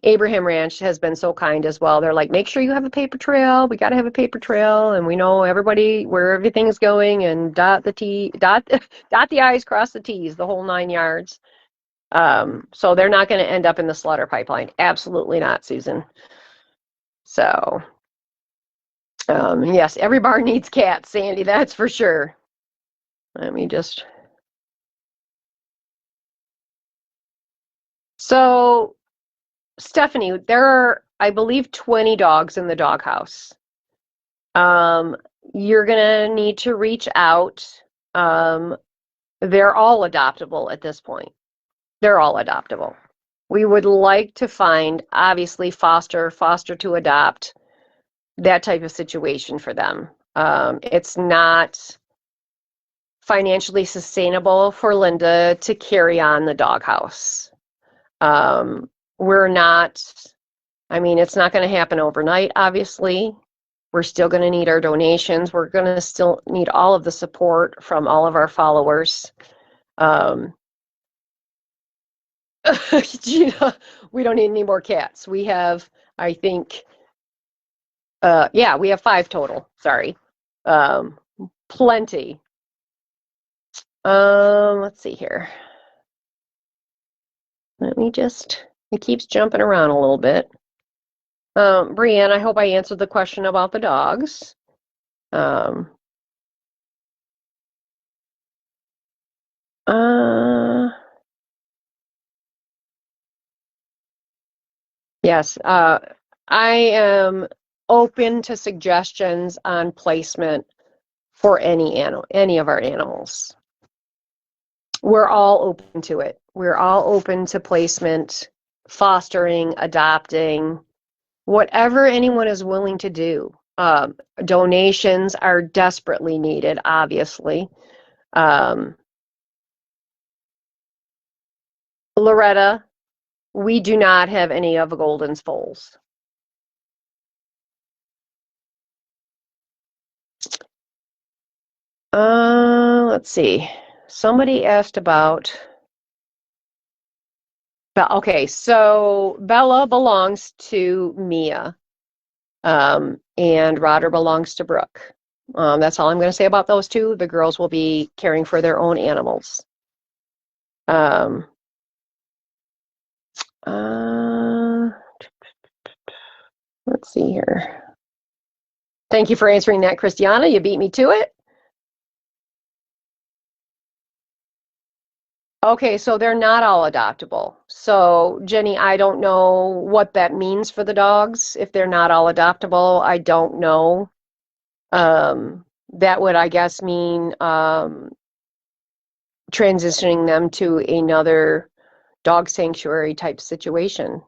Abraham Ranch has been so kind as well. They're like, make sure you have a paper trail. We got to have a paper trail, and we know everybody where everything's going, and dot the I's, cross the T's, the whole 9 yards. So they're not going to end up in the slaughter pipeline. Absolutely not, Susan. So, yes, every barn needs cats, Sandy. That's for sure. Let me just. So, Stephanie, there are, I believe, 20 dogs in the doghouse. You're gonna need to reach out. They're all adoptable at this point. They're all adoptable. We would like to find, obviously, foster to adopt, that type of situation for them. It's not financially sustainable for Linda to carry on the doghouse. We're not I mean, it's not going to happen overnight, obviously. We're still going to need our donations. We're going to still need all of the support from all of our followers. Gina, we don't need any more cats. We have, I think, yeah, we have 5 total. Sorry. Plenty. Let's see here. Let me just, it keeps jumping around a little bit. Brianne, I hope I answered the question about the dogs. Yes, I am open to suggestions on placement for any of our animals. We're all open to it. We're all open to placement, fostering, adopting, whatever anyone is willing to do. Donations are desperately needed, obviously. Loretta, we do not have any of Golden's foals. Let's see. Somebody asked about. Okay, so Bella belongs to Mia, and Roder belongs to Brooke. That's all I'm going to say about those two. The girls will be caring for their own animals. Let's see here. Thank you for answering that, Christiana. You beat me to it. Okay, so they're not all adoptable. So, Jenny, I don't know what that means for the dogs. If they're not all adoptable, I don't know. That would, I guess, mean transitioning them to another dog sanctuary type situation.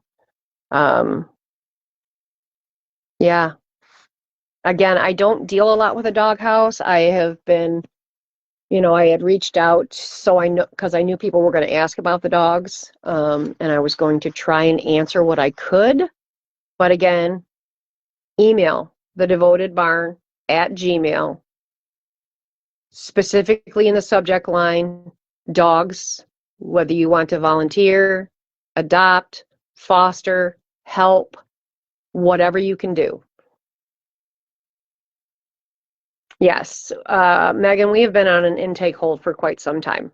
Yeah. Again, I don't deal a lot with a doghouse. I have been, I had reached out so I know because I knew people were going to ask about the dogs, and I was going to try and answer what I could. But again, email thedevotedbarn@gmail.com, specifically in the subject line, dogs, whether you want to volunteer, adopt, foster, help, whatever you can do. Yes, Megan, we have been on an intake hold for quite some time.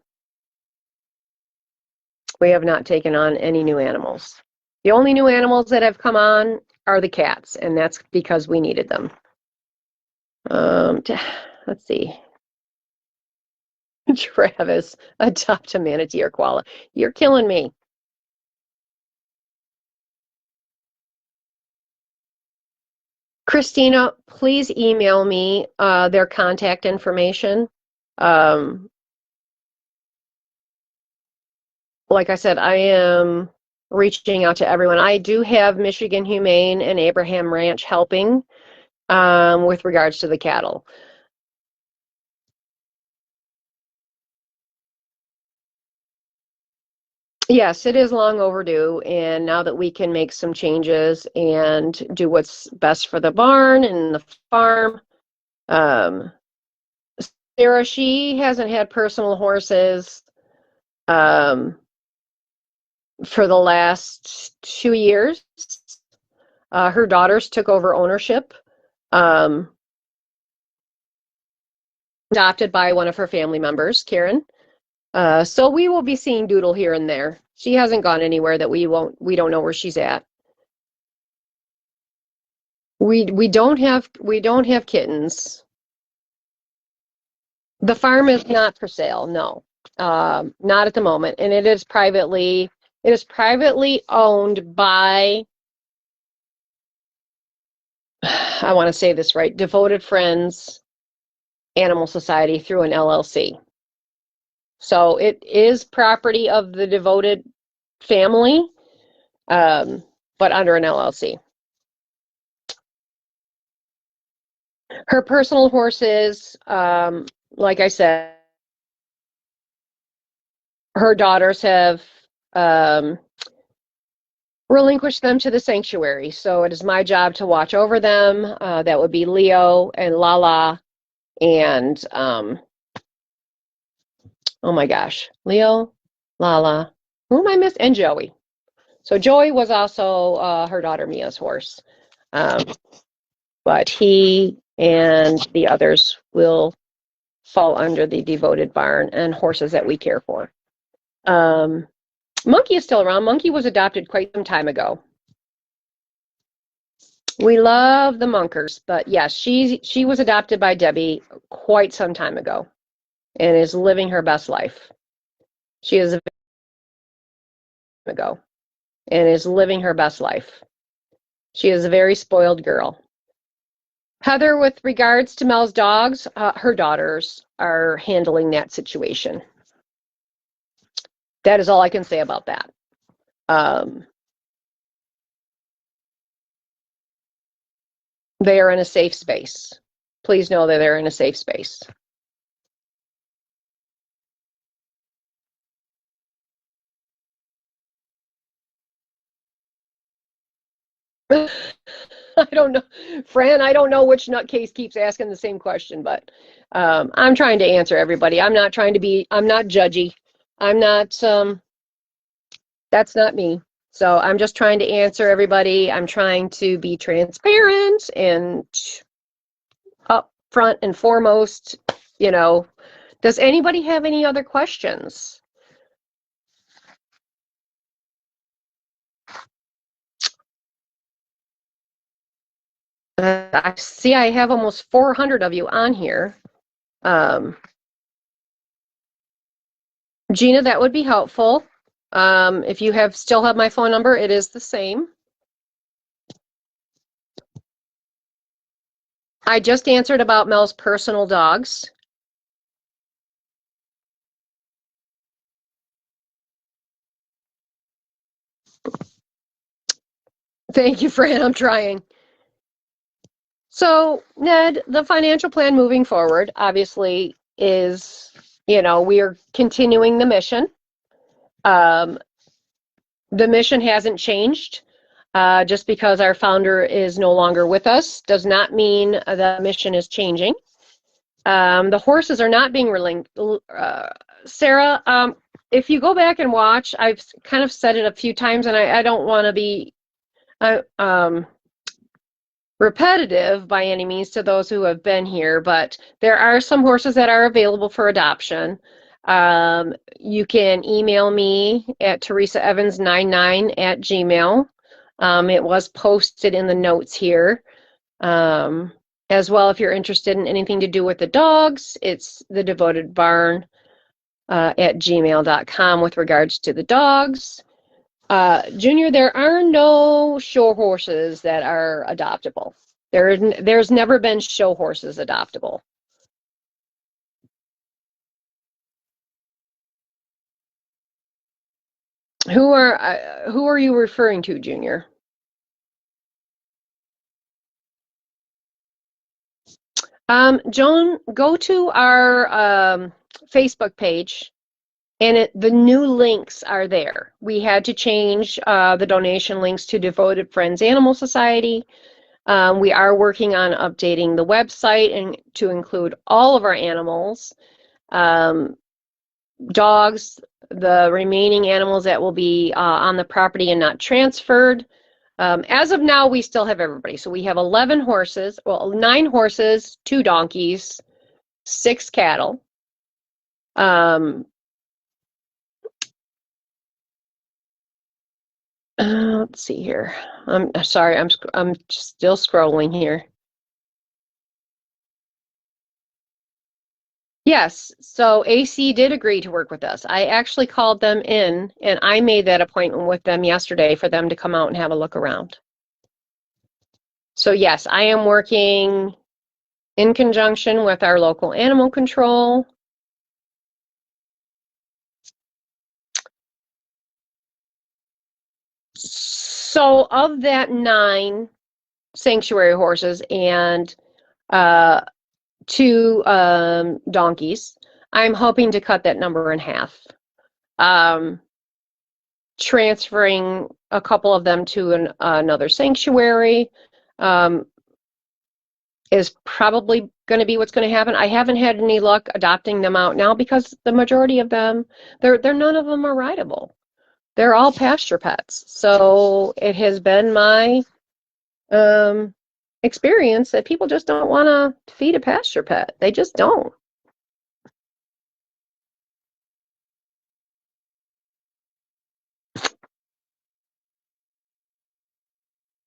We have not taken on any new animals. The only new animals that have come on are the cats, and that's because we needed them. Let's see. Travis, adopt a manatee or koala. You're killing me. Christina, please email me their contact information. Like I said, I am reaching out to everyone. I do have Michigan Humane and Abraham Ranch helping with regards to the cattle. Yes, it is long overdue, and now that we can make some changes and do what's best for the barn and the farm. Sarah, she hasn't had personal horses for the last 2 years. Her daughters took over ownership, adopted by one of her family members, Karen. So we will be seeing Doodle here and there. She hasn't gone anywhere that we don't know where she's at. We don't have kittens. The farm is not for sale, no. Not at the moment. And it is privately owned by, I want to say this right, Devoted Friends Animal Society through an LLC. So it is property of the Devoted family, but under an LLC. Her personal horses, like I said, her daughters have relinquish them to the sanctuary. So it is my job to watch over them. That would be Leo and Lala and, oh my gosh, Leo, Lala, who am I missing? And Joey. So Joey was also her daughter Mia's horse. But he and the others will fall under the devoted barn and horses that we care for. Monkey is still around. Monkey was adopted quite some time ago. We love the Monkers, but yes, she was adopted by Debbie quite some time ago and is living her best life. She is ago and is living her best life. She is a very spoiled girl. Heather, with regards to Mel's dogs, her daughters are handling that situation. That is all I can say about that. They are in a safe space. Please know that they're in a safe space. I don't know, Fran, I don't know which nutcase keeps asking the same question, but I'm trying to answer everybody. I'm not judgy. I'm not, that's not me. So I'm just trying to answer everybody. I'm trying to be transparent and up front and foremost, you know. Does anybody have any other questions? I see I have almost 400 of you on here. Gina, that would be helpful. If you still have my phone number, it is the same. I just answered about Mel's personal dogs. Thank you, Fran. I'm trying. So, Ned, the financial plan moving forward obviously is, we are continuing the mission. The mission hasn't changed. Just because our founder is no longer with us does not mean the mission is changing. The horses are not being relinquished. Sarah, if you go back and watch, I've kind of said it a few times, and I don't want to be repetitive by any means to those who have been here, but there are some horses that are available for adoption. You can email me at teresaevans99@gmail. It was posted in the notes here. As well, if you're interested in anything to do with the dogs, it's the devoted barn at gmail.com with regards to the dogs. Junior, there are no show horses that are adoptable. There's never been show horses adoptable. Who are you referring to, Junior? Joan, go to our Facebook page, and the new links are there. We had to change the donation links to Devoted Friends Animal Society. We are working on updating the website and to include all of our animals, dogs, the remaining animals that will be on the property and not transferred. As of now, we still have everybody. So we have 11 horses, well, 9 horses, 2 donkeys, 6 cattle. Let's see here. I'm sorry, I'm still scrolling here. Yes, so AC did agree to work with us. I actually called them in, and I made that appointment with them yesterday for them to come out and have a look around. So yes, I am working in conjunction with our local animal control. So of that 9 sanctuary horses and 2 donkeys, I'm hoping to cut that number in half. transferring a couple of them to another sanctuary is probably going to be what's going to happen. I haven't had any luck adopting them out now because the majority of them, they're none of them are rideable. They're all pasture pets. So it has been my experience that people just don't want to feed a pasture pet. They just don't.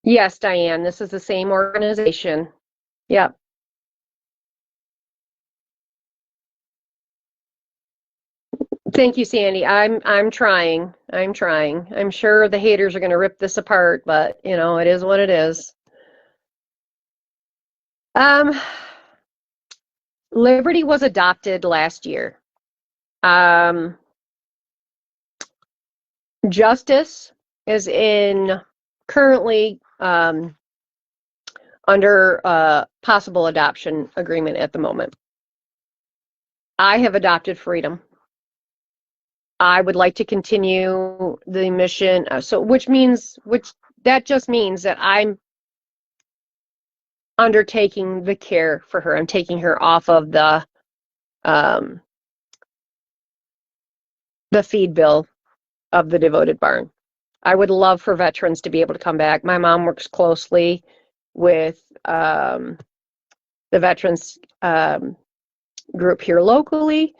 Yes, Diane, this is the same organization. Yep. Thank you, Sandy. I'm trying. I'm trying. I'm sure the haters are going to rip this apart, but you know, it is what it is. Liberty was adopted last year. Justice is in currently under a possible adoption agreement at the moment. I have adopted Freedom. I would like to continue the mission. Which that just means that I'm undertaking the care for her. I'm taking her off of the feed bill of the Devoted Barn. I would love for veterans to be able to come back. My mom works closely with the veterans group here locally,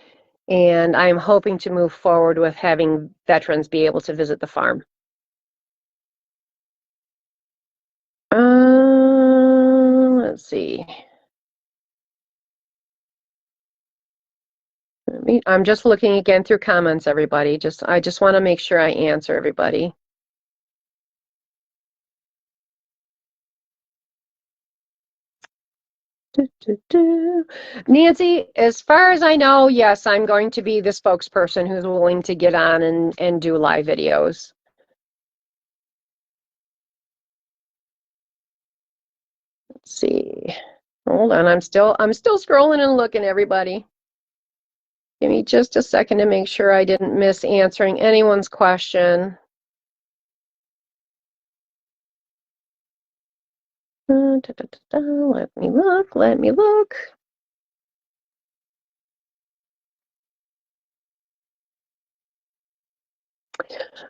and I'm hoping to move forward with having veterans be able to visit the farm. Let's see. I'm just looking again through comments, everybody. I just want to make sure I answer everybody. Nancy, as far as I know, yes, I'm going to be the spokesperson who's willing to get on and do live videos. Let's see. Hold on, I'm still scrolling and looking, everybody. Give me just a second to make sure I didn't miss answering anyone's question. Let me look.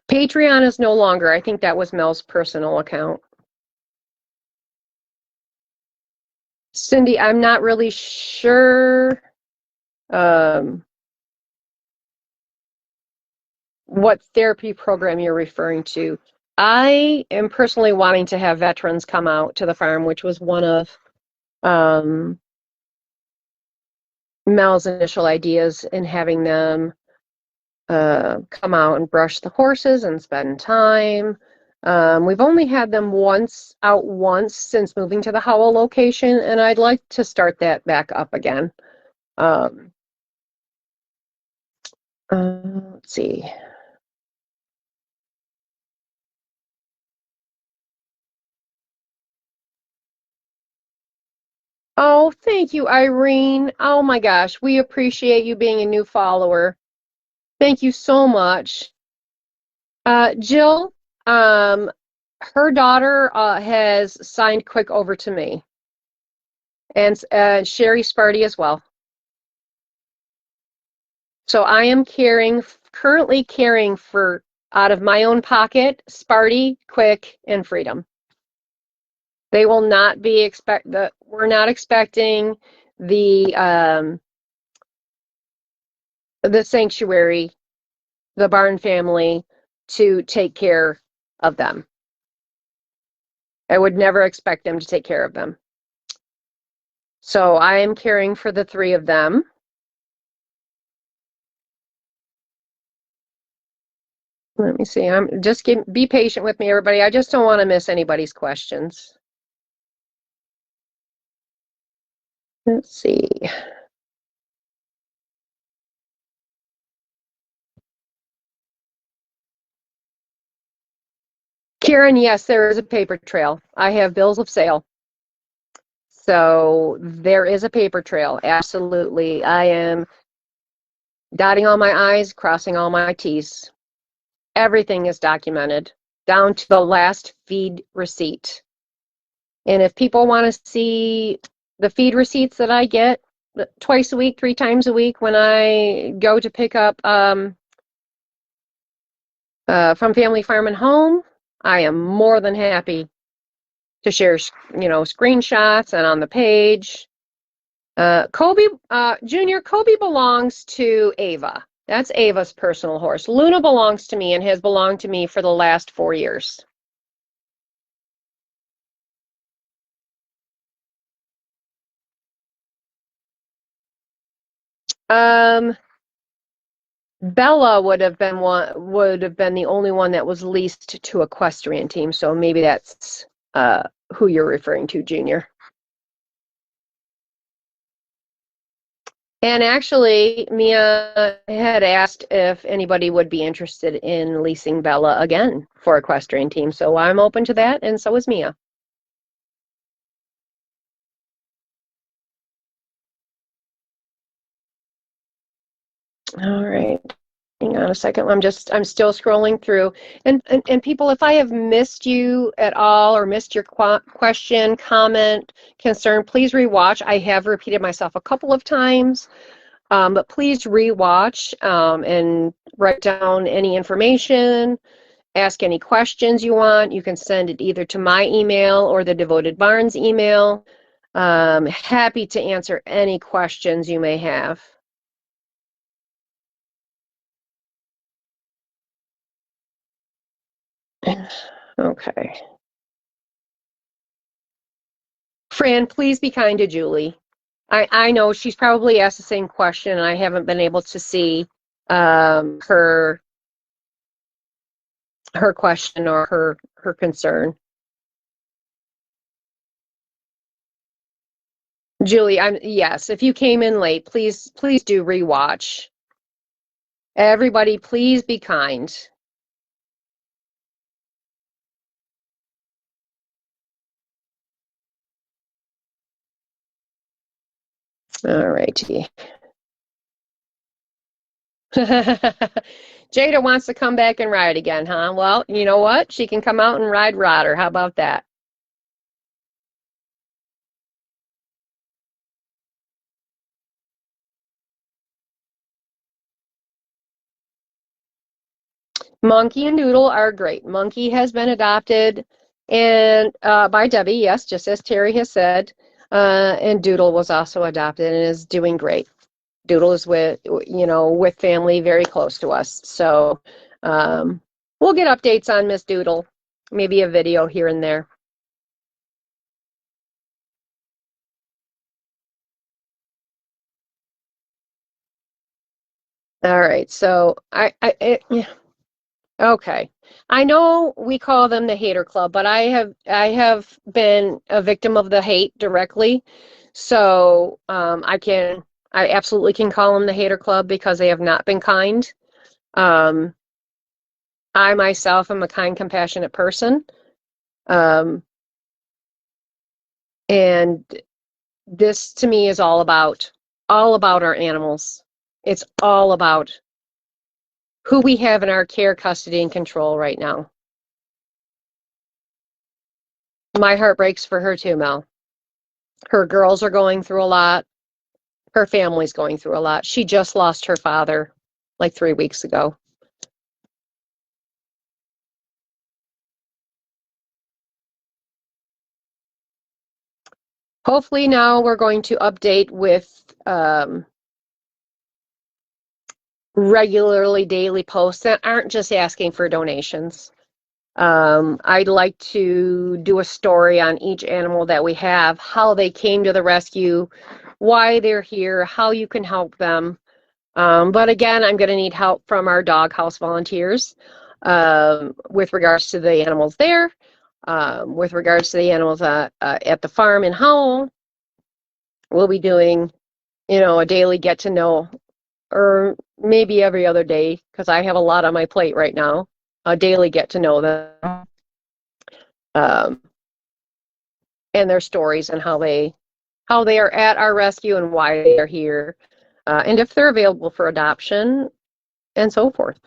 Patreon is no longer. I think that was Mel's personal account. Cindy, I'm not really sure what therapy program you're referring to. I am personally wanting to have veterans come out to the farm, which was one of Mel's initial ideas in having them come out and brush the horses and spend time. We've only had them once since moving to the Howell location, and I'd like to start that back up again. Let's see. Oh, thank you, Irene. Oh my gosh, we appreciate you being a new follower. Thank you so much. Jill, her daughter has signed Quick over to me, and Sherry Sparty as well. So I am currently caring for, out of my own pocket, Sparty, Quick, and Freedom. They will not be we're not expecting the sanctuary, the Barn family, to take care of them. I would never expect them to take care of them. So I am caring for the three of them. Let me see. Be patient with me, everybody. I just don't want to miss anybody's questions. Let's see. Karen, yes, there is a paper trail. I have bills of sale. So there is a paper trail. Absolutely. I am dotting all my I's, crossing all my T's. Everything is documented down to the last feed receipt. And if people want to see the feed receipts that I get twice a week, 3 times a week when I go to pick up from Family Farm and Home, I am more than happy to share, screenshots and on the page. Kobe, Junior, Kobe belongs to Ava. That's Ava's personal horse. Luna belongs to me and has belonged to me for the last 4 years. Bella would have been the only one that was leased to equestrian team, so maybe that's who you're referring to, Junior. And actually, Mia had asked if anybody would be interested in leasing Bella again for equestrian team, so I'm open to that, and so is Mia. All right. Hang on a second. I'm still scrolling through. And people, if I have missed you at all or missed your question, comment, concern, please rewatch. I have repeated myself a couple of times, but please rewatch and write down any information, ask any questions you want. You can send it either to my email or the Devoted Barns email. Happy to answer any questions you may have. Okay. Fran, please be kind to Julie. I know she's probably asked the same question, and I haven't been able to see her question or her concern. Julie, yes. If you came in late, please do rewatch. Everybody, please be kind. All righty. Jada wants to come back and ride again, huh? Well, you know what? She can come out and ride Rodder. How about that? Monkey and Doodle are great. Monkey has been adopted and by Debbie, yes, just as Terry has said. And Doodle was also adopted and is doing great. Doodle is with family very close to us. So we'll get updates on Miss Doodle, maybe a video here and there. All right, so okay. I know we call them the hater club, but I have been a victim of the hate directly. So I absolutely can call them the hater club because they have not been kind. Um, I myself am a kind, compassionate person. Um, and this to me is all about our animals. It's all about who we have in our care, custody, and control right now. My heart breaks for her too, Mel. Her girls are going through a lot. Her family's going through a lot. She just lost her father like 3 weeks ago. Hopefully now we're going to update with regularly daily posts that aren't just asking for donations. I'd like to do a story on each animal that we have, how they came to the rescue, why they're here, how you can help them. But again, I'm going to need help from our doghouse volunteers with regards to the animals there, with regards to the animals at the farm and home. We'll be doing, a daily get to know, or maybe every other day, because I have a lot on my plate right now. A daily get to know them, and their stories and how they are at our rescue and why they are here, and if they're available for adoption, and so forth.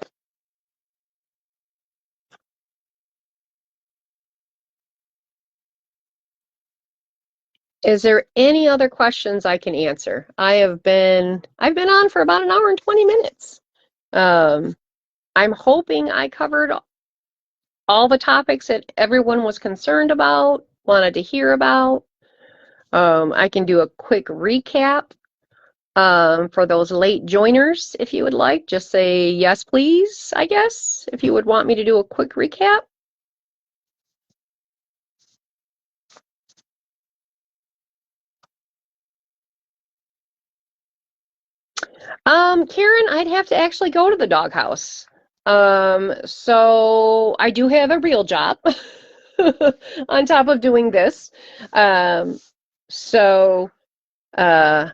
Is there any other questions I can answer? I've been on for about an hour and 20 minutes. I'm hoping I covered all the topics that everyone was concerned about, wanted to hear about. I can do a quick recap for those late joiners if you would like. Just say yes, please, I guess, if you would want me to do a quick recap. Karen, I'd have to actually go to the doghouse. So I do have a real job on top of doing this. So I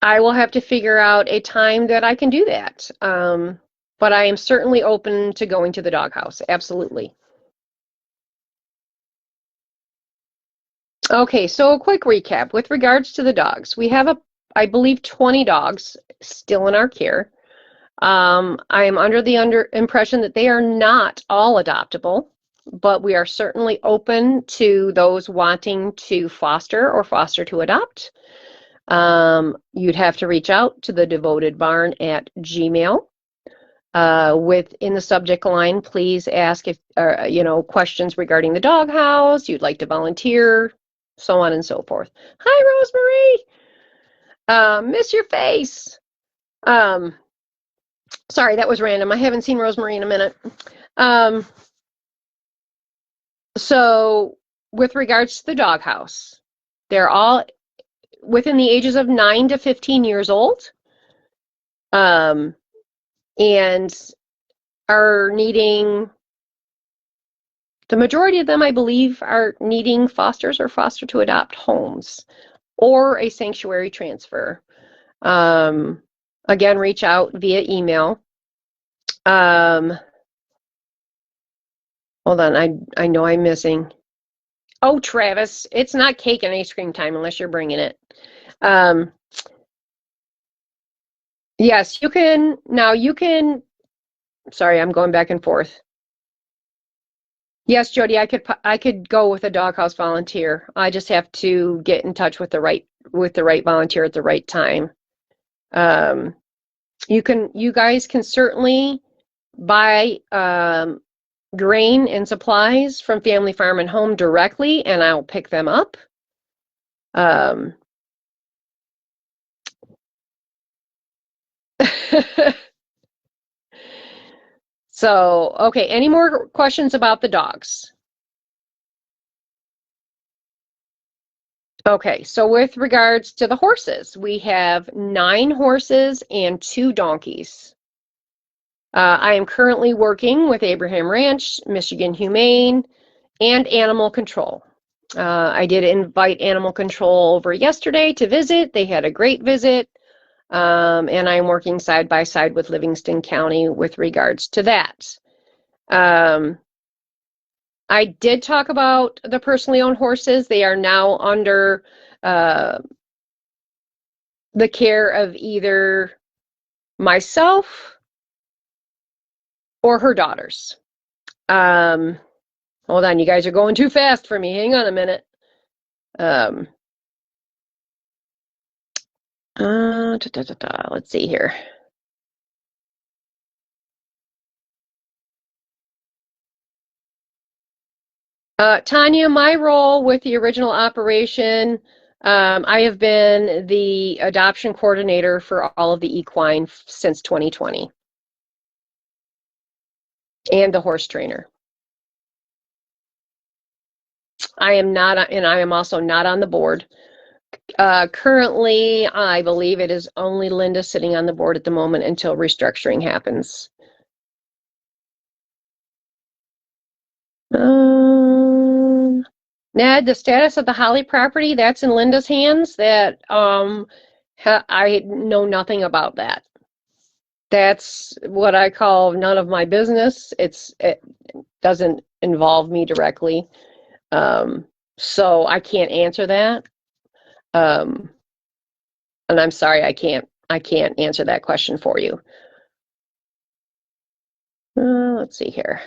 will have to figure out a time that I can do that. But I am certainly open to going to the doghouse. Absolutely. Okay, so a quick recap with regards to the dogs. We have I believe, 20 dogs still in our care. I am under the impression that they are not all adoptable, but we are certainly open to those wanting to foster or foster to adopt. You'd have to reach out to the Devoted Barn at Gmail. In the subject line, please ask if questions regarding the doghouse, you'd like to volunteer, so on and so forth. Hi, Rosemary. Miss your face. Sorry, that was random. I haven't seen Rosemary in a minute. So with regards to the doghouse, they're all within the ages of 9 to 15 years old, and are needing, the majority of them, I believe, are needing fosters or foster to adopt homes or a sanctuary transfer. Again, reach out via email. Hold on, I know I'm missing. Oh, Travis, it's not cake and ice cream time unless you're bringing it. Yes, you can. Now you can. Sorry, I'm going back and forth. Yes, Jody, I could go with a doghouse volunteer. I just have to get in touch with the right volunteer at the right time. You guys can certainly buy grain and supplies from Family Farm and Home directly, and I'll pick them up. So, okay, any more questions about the dogs? Okay, so with regards to the horses, we have 9 horses and 2 donkeys. I am currently working with Abraham Ranch, Michigan Humane, and Animal Control. I did invite Animal Control over yesterday to visit. They had a great visit, and I'm working side by side with Livingston County with regards to that. I did talk about the personally owned horses. They are now under the care of either myself or her daughters. Hold on, you guys are going too fast for me. Hang on a minute. Let's see here. Tanya, my role with the original operation, I have been the adoption coordinator for all of the equine since 2020. And the horse trainer. I am not, and I am also not on the board. Currently, I believe it is only Linda sitting on the board at the moment until restructuring happens. Ned, the status of the Holly property, that's in Linda's hands. That I know nothing about that. That's what I call none of my business. It doesn't involve me directly. So I can't answer that. And I'm sorry, I can't answer that question for you. Let's see here.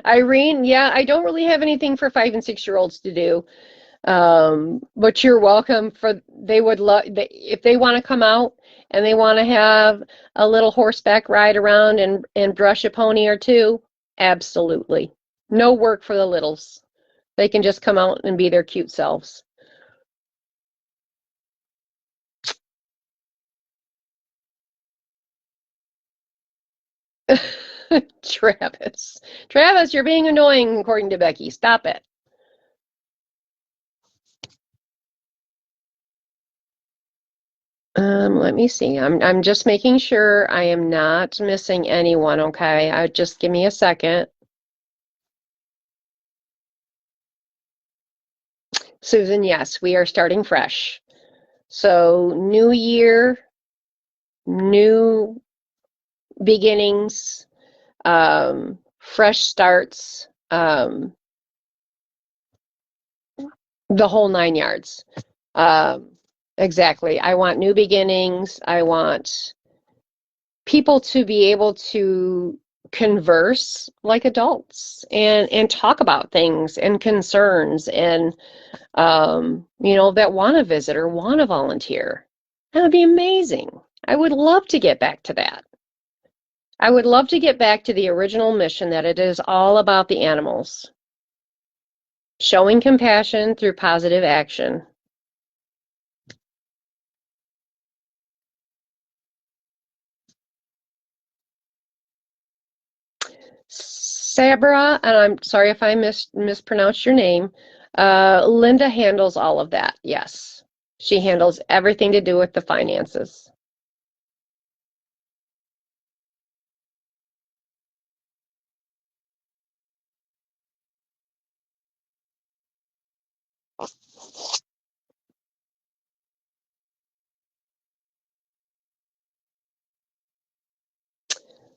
Irene, yeah, I don't really have anything for 5 and 6 year olds to do. But you're welcome for they would love if they want to come out and they want to have a little horseback ride around and brush a pony or two. Absolutely. No work for the littles. They can just come out and be their cute selves. Travis. Travis, you're being annoying according to Becky. Stop it. Let me see. I'm just making sure I am not missing anyone, okay? Just give me a second. Susan, yes, we are starting fresh. So, new year, new beginnings, fresh starts, the whole 9 yards. Um, exactly. I want new beginnings. I want people to be able to converse like adults and talk about things and concerns and that want to visit or want to volunteer. That would be amazing. I would love to get back to that. I would love to get back to the original mission that it is all about the animals, showing compassion through positive action. Sabra, and I'm sorry if I mispronounced your name, Linda handles all of that, yes. She handles everything to do with the finances.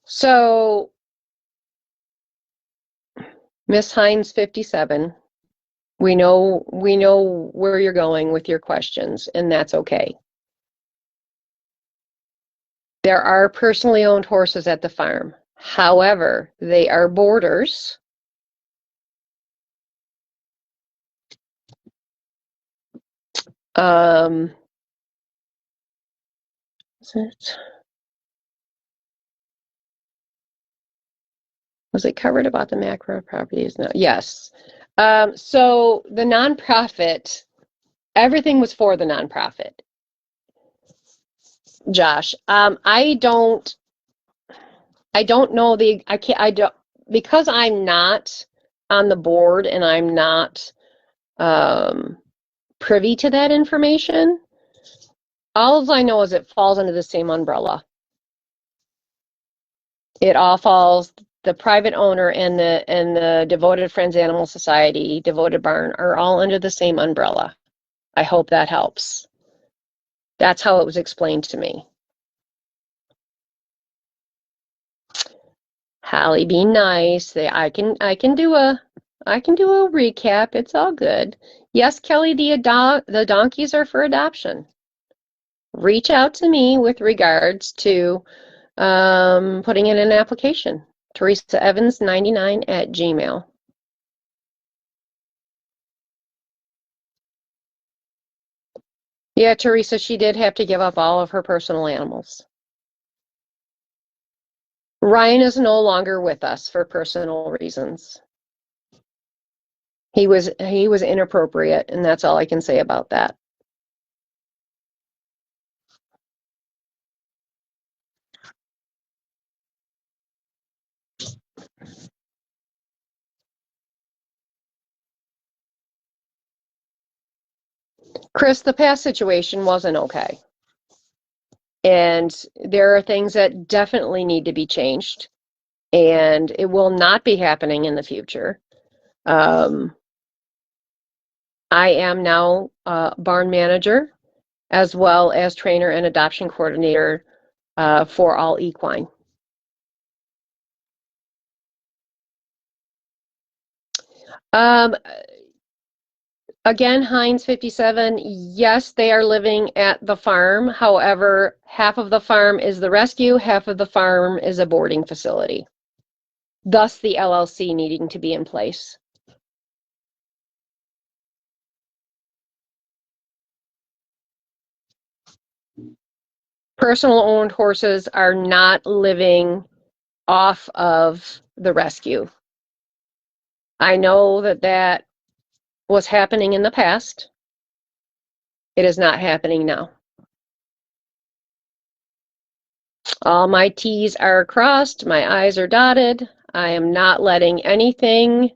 So, Miss Hines 57, we know where you're going with your questions, and that's okay. There are personally owned horses at the farm. However, they are boarders. Um, was it covered about the macro properties? No. Yes. So the nonprofit, everything was for the nonprofit. Josh, I don't know I can't, I don't, because I'm not on the board and I'm not um, privy to that information. All I know is it falls under the same umbrella. It all falls, the private owner and the Devoted Friends Animal Society, Devoted Barn are all under the same umbrella. I hope that helps. That's how it was explained to me. Hallie, be nice. I can do a recap. It's all good. Yes, Kelly, the donkeys are for adoption. Reach out to me with regards to putting in an application. Teresa Evans 99 at Gmail. Yeah, Teresa, she did have to give up all of her personal animals. Ryan is no longer with us for personal reasons. He was inappropriate, and that's all I can say about that. Chris, the past situation wasn't okay. And there are things that definitely need to be changed, and it will not be happening in the future. Um, I am now barn manager as well as trainer and adoption coordinator for all equine. Um, Again, Heinz 57, yes, they are living at the farm. However, half of the farm is the rescue, half of the farm is a boarding facility. thus the LLC needing to be in place. Personal owned horses are not living off of the rescue. I know that that was happening in the past. It is not happening now. All my T's are crossed, my I's are dotted. I am not letting anything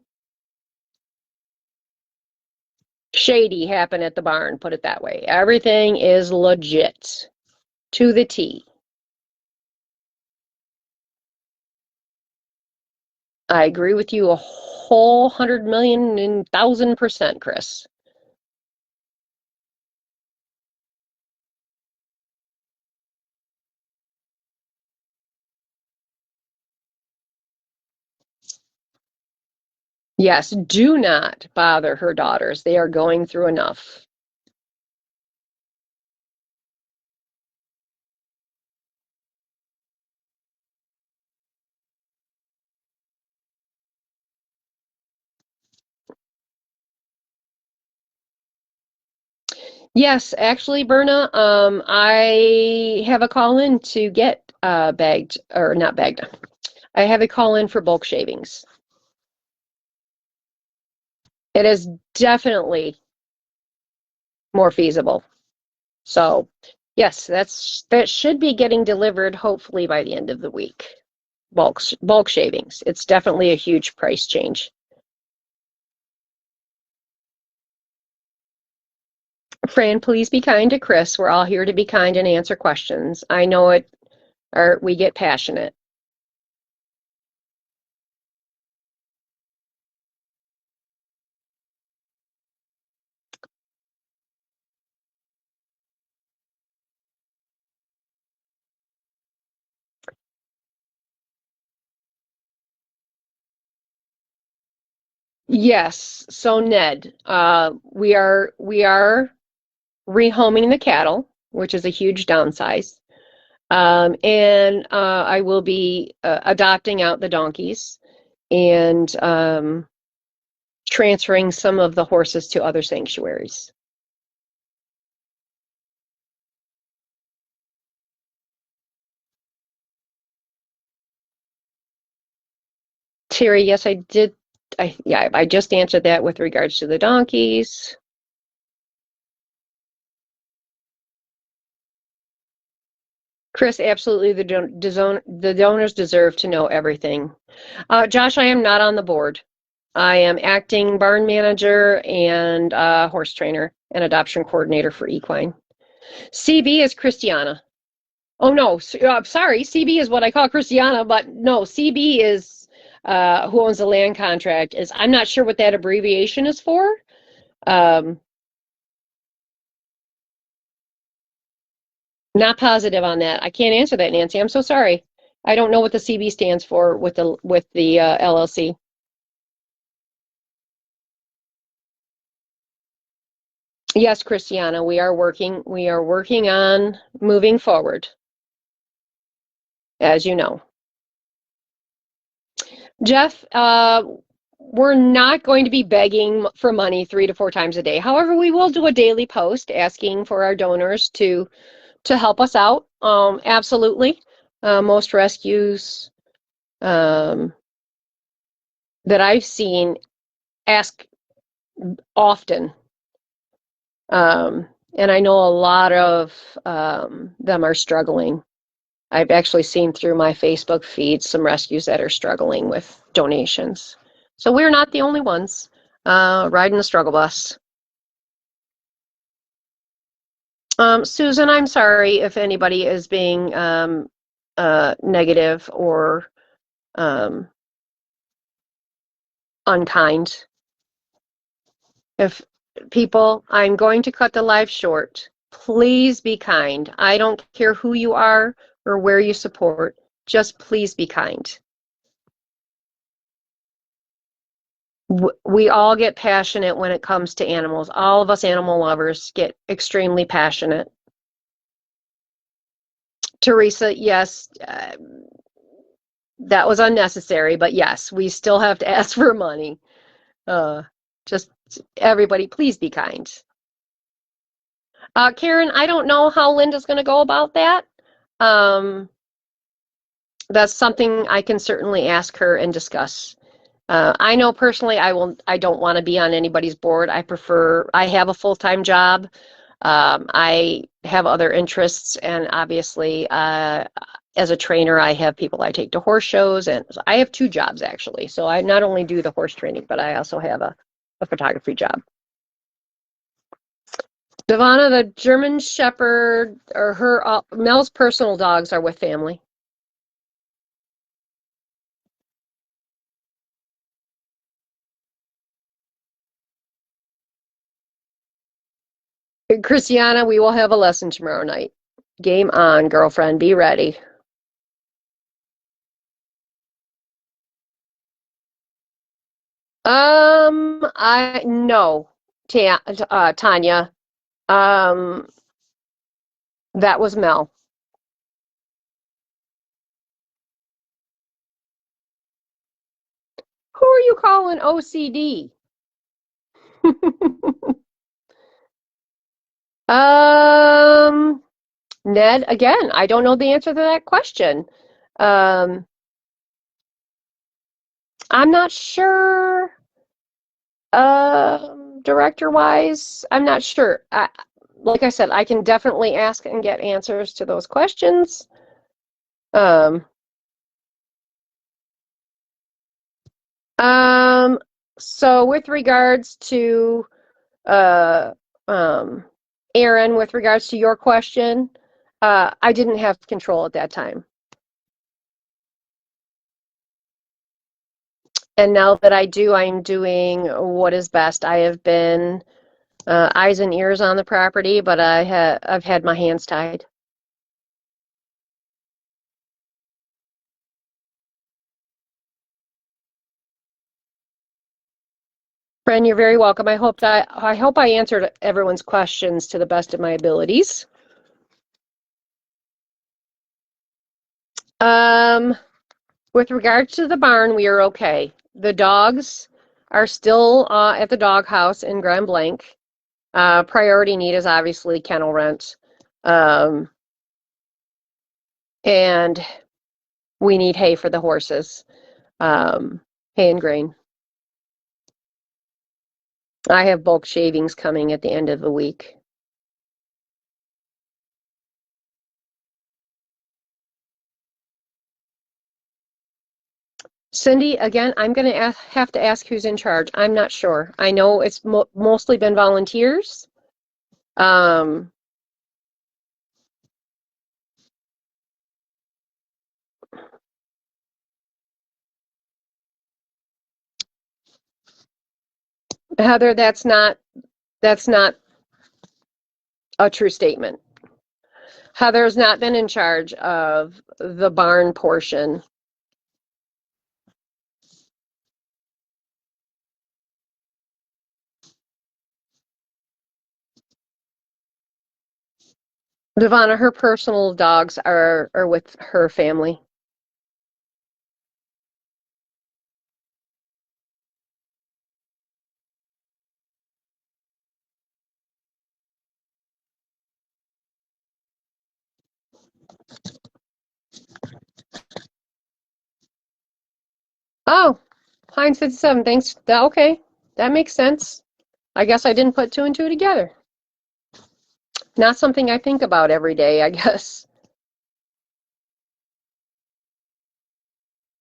shady happen at the barn, put it that way. Everything is legit to the T. I agree with you a whole 100,000,000% Chris. Yes, do not bother her daughters. They are going through enough. Yes, actually, Berna, I have a call in to get bagged, or not bagged. I have a call in for bulk shavings. It is definitely more feasible. So, yes, that should be getting delivered hopefully by the end of the week. Bulk shavings. It's definitely a huge price change. Fran, please be kind to Chris. We're all here to be kind and answer questions. I know it, or we get passionate. Yes. So Ned, we are rehoming the cattle, which is a huge downsize. And I will be adopting out the donkeys and transferring some of the horses to other sanctuaries. Terry, yes, I did. I just answered that with regards to the donkeys. Chris, absolutely, the donors deserve to know everything. Josh, I am not on the board. I am acting barn manager and horse trainer and adoption coordinator for equine. CB is Christiana. Oh no, sorry, CB is what I call Christiana, but no, CB is who owns the land contract. I'm not sure what that abbreviation is for. Not positive on that. I can't answer that, Nancy. I'm so sorry. I don't know what the CB stands for with the LLC. Yes, Christiana, we are working on moving forward, as you know. Jeff, we're not going to be begging for money 3 to 4 times a day. However, we will do a daily post asking for our donors to help us out. Absolutely. Most rescues that I've seen ask often. And I know a lot of them are struggling. I've actually seen through my Facebook feed some rescues that are struggling with donations. So we're not the only ones riding the struggle bus. Susan, I'm sorry if anybody is being negative or unkind. If people, I'm going to cut the live short. Please be kind. I don't care who you are or where you support. Just please be kind. We all get passionate when it comes to animals. All of us animal lovers get extremely passionate. Teresa, yes, that was unnecessary, but yes, we still have to ask for money. Just everybody, please be kind. Karen, I don't know how Linda's going to go about that. Um, that's something I can certainly ask her and discuss. I know personally I don't want to be on anybody's board. I have a full-time job. I have other interests, and obviously, as a trainer, I have people I take to horse shows, and I have two jobs actually. So I not only do the horse training, but I also have a photography job. Devana, the German Shepherd, or her Mel's personal dogs are with family. Christiana, we will have a lesson tomorrow night. Game on, girlfriend. Be ready. I no, Tanya. Um, that was Mel. Who are you calling OCD? Um, Ned, again, I don't know the answer to that question. Um, I'm not sure. Director wise, I'm not sure. Like I said, I can definitely ask and get answers to those questions. Um, um, so with regards to uh, um, Aaron, with regards to your question, I didn't have control at that time. And now that I do, I'm doing what is best. I have been eyes and ears on the property, but I've had my hands tied. Friend, you're very welcome. I hope I answered everyone's questions to the best of my abilities. Um, with regards to the barn, we are okay. The dogs are still at the doghouse in Grand Blanc. Priority need is obviously kennel rent. Um, and we need hay for the horses. Hay and grain. I have bulk shavings coming at the end of the week. Cindy, again, I'm going to have to ask who's in charge. I'm not sure. I know it's mostly been volunteers. Um, Heather, that's not a true statement. Heather's not been in charge of the barn portion. Devana, her personal dogs are with her family. Oh, Heinz 57. Thanks. Okay, that makes sense. I guess I didn't put two and two together. Not something I think about every day, I guess.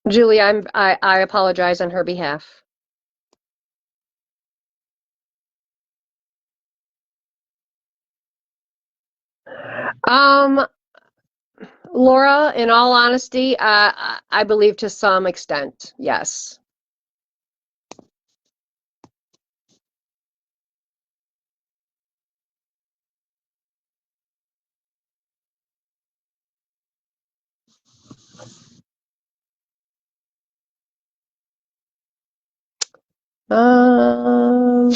Julie, I apologize on her behalf. Um, Laura, in all honesty, I believe to some extent, yes. Um,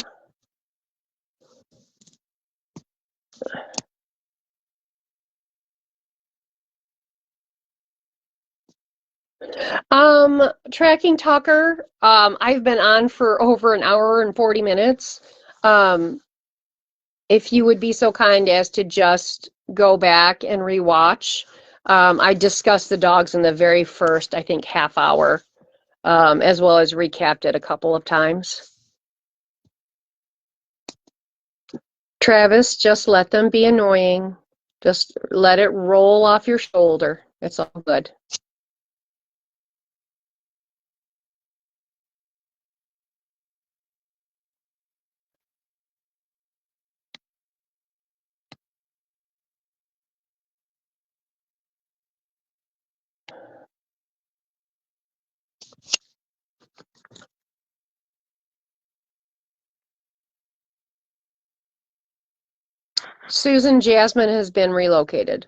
Tracking Tucker, I've been on for over an hour and 40 minutes. Um, if you would be so kind as to just go back and rewatch. I discussed the dogs in the very first, I think, half hour, as well as recapped it a couple of times. Travis, just let them be annoying. Just let it roll off your shoulder. It's all good. Susan Jasmine has been relocated.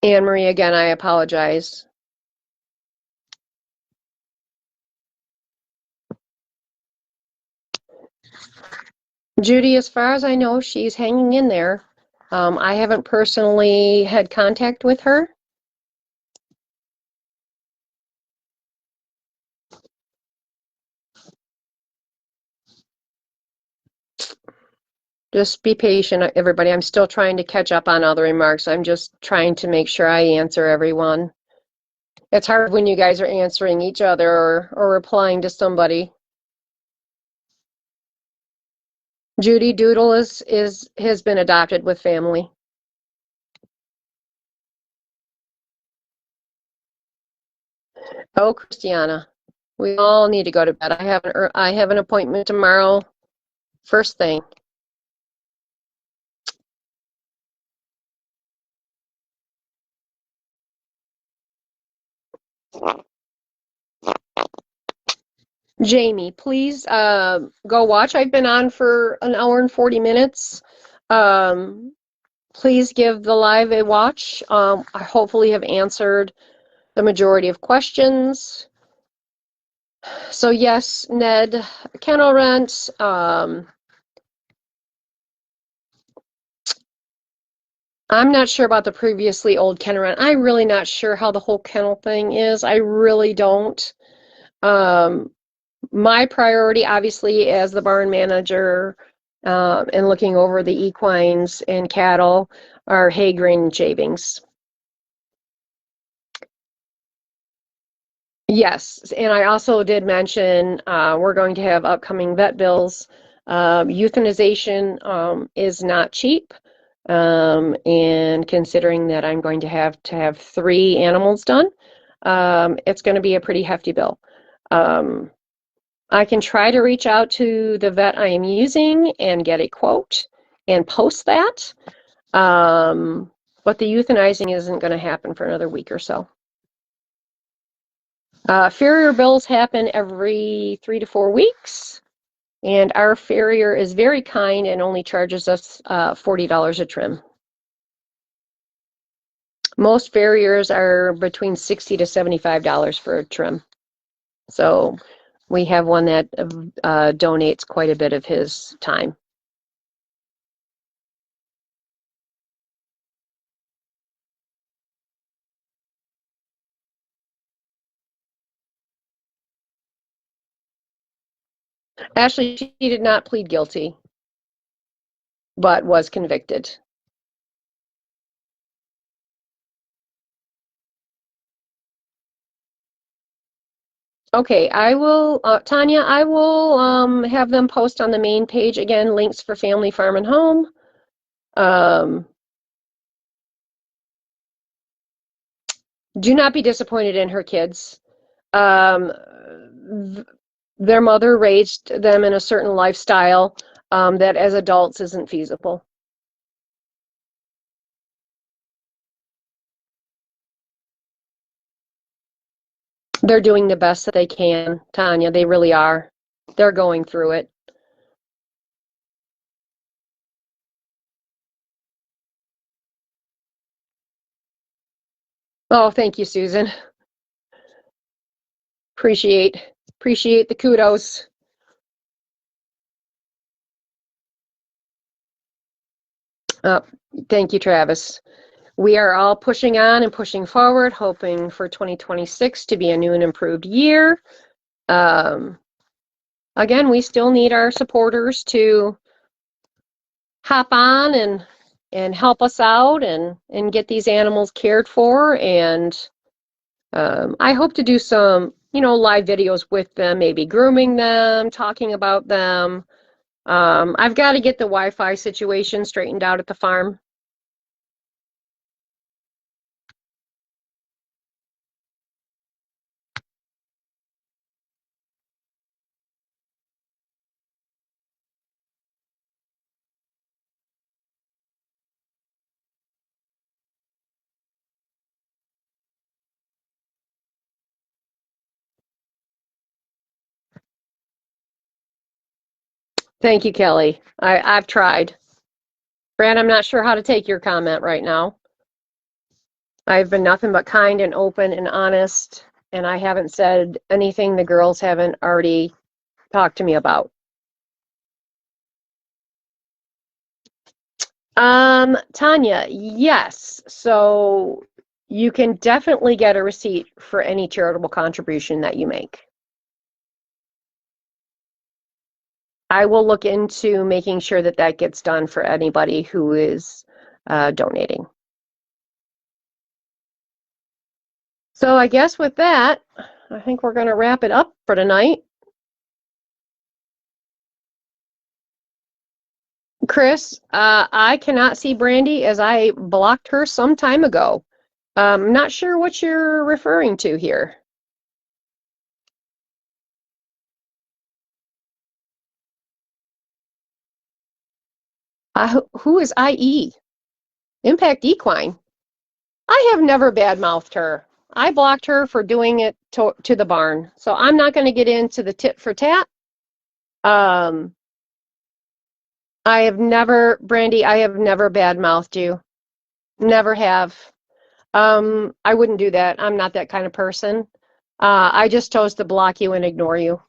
Anne Marie, again, I apologize. Judy, as far as I know, she's hanging in there. I haven't personally had contact with her. Just be patient, everybody. I'm still trying to catch up on all the remarks. I'm just trying to make sure I answer everyone. It's hard when you guys are answering each other or replying to somebody. Judy Doodle has been adopted with family. Oh, Christiana, we all need to go to bed. I have an appointment tomorrow, first thing. Jamie, please go watch. I've been on for an hour and 40 minutes. Please give the live a watch. I hopefully have answered the majority of questions. So yes, Ned, kennel rent. I'm not sure about the previously old kennel rent. I'm really not sure how the whole kennel thing is. I really don't. Um, my priority, obviously, as the barn manager and looking over the equines and cattle are hay, grain, and shavings. Yes, and I also did mention we're going to have upcoming vet bills. Euthanization is not cheap, and considering that I'm going to have 3 animals done, it's going to be a pretty hefty bill. I can try to reach out to the vet I am using and get a quote and post that, but the euthanizing isn't going to happen for another week or so. Farrier bills happen every 3 to 4 weeks, and our farrier is very kind and only charges us $40 a trim. Most farriers are between $60 to $75 for a trim. So we have one that donates quite a bit of his time. Actually, she did not plead guilty, but was convicted. Okay, I will, Tanya, I will have them post on the main page again, links for Family Farm and Home. Do not be disappointed in her kids. Um, their mother raised them in a certain lifestyle that as adults isn't feasible. They're doing the best that they can, Tanya. They really are. They're going through it. Oh, thank you, Susan. Appreciate the kudos. Thank you, Travis. We are all pushing on and pushing forward, hoping for 2026 to be a new and improved year. Again, we still need our supporters to hop on and help us out and get these animals cared for. And I hope to do some, live videos with them, maybe grooming them, talking about them. I've got to get the Wi-Fi situation straightened out at the farm. Thank you, Kelly. I've tried. Brand, I'm not sure how to take your comment right now. I've been nothing but kind and open and honest, and I haven't said anything the girls haven't already talked to me about. Tanya, yes. So you can definitely get a receipt for any charitable contribution that you make. I will look into making sure that that gets done for anybody who is donating. So I guess with that, I think we're going to wrap it up for tonight. Chris, I cannot see Brandy as I blocked her some time ago. I'm not sure what you're referring to here. Who is IE? Impact Equine. I have never badmouthed her. I blocked her for doing it to the barn. So I'm not going to get into the tit for tat. I have never, Brandy, I have never badmouthed you. Never have. I wouldn't do that. I'm not that kind of person. I just chose to block you and ignore you.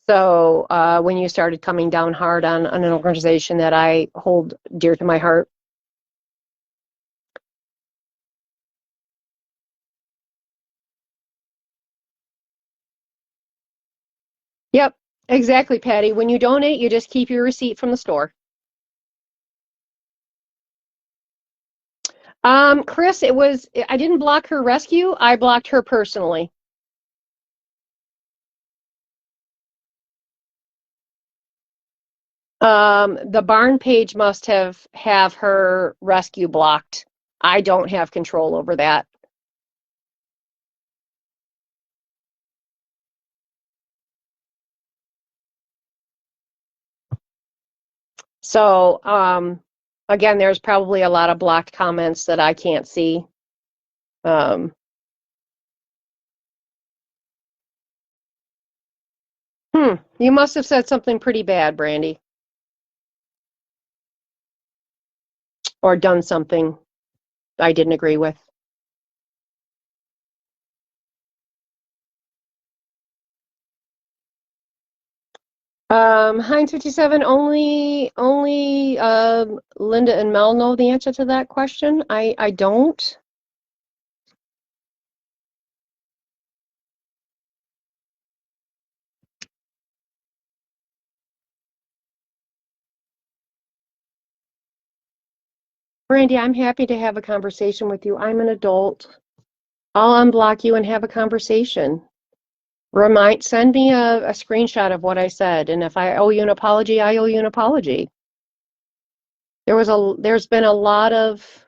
So when you started coming down hard on an organization that I hold dear to my heart. Yep, exactly, Patty. When you donate, you just keep your receipt from the store. Chris, I didn't block her rescue. I blocked her personally. The barn page must have her rescue blocked. I don't have control over that. So, again, there's probably a lot of blocked comments that I can't see. You must have said something pretty bad, Brandy. Or done something I didn't agree with. Heinz 57, only Linda and Mel know the answer to that question. I don't. Brandy, I'm happy to have a conversation with you. I'm an adult. I'll unblock you and have a conversation. Send me a screenshot of what I said, and if I owe you an apology, I owe you an apology. There's been a lot of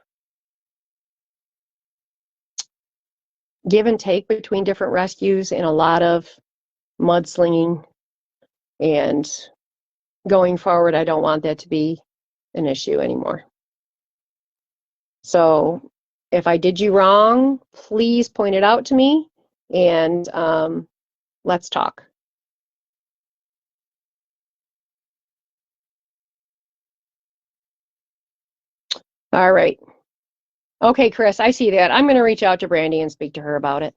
give and take between different rescues and a lot of mudslinging, and going forward, I don't want that to be an issue anymore. So if I did you wrong, please point it out to me, and let's talk. All right. Okay, Chris, I see that. I'm going to reach out to Brandy and speak to her about it.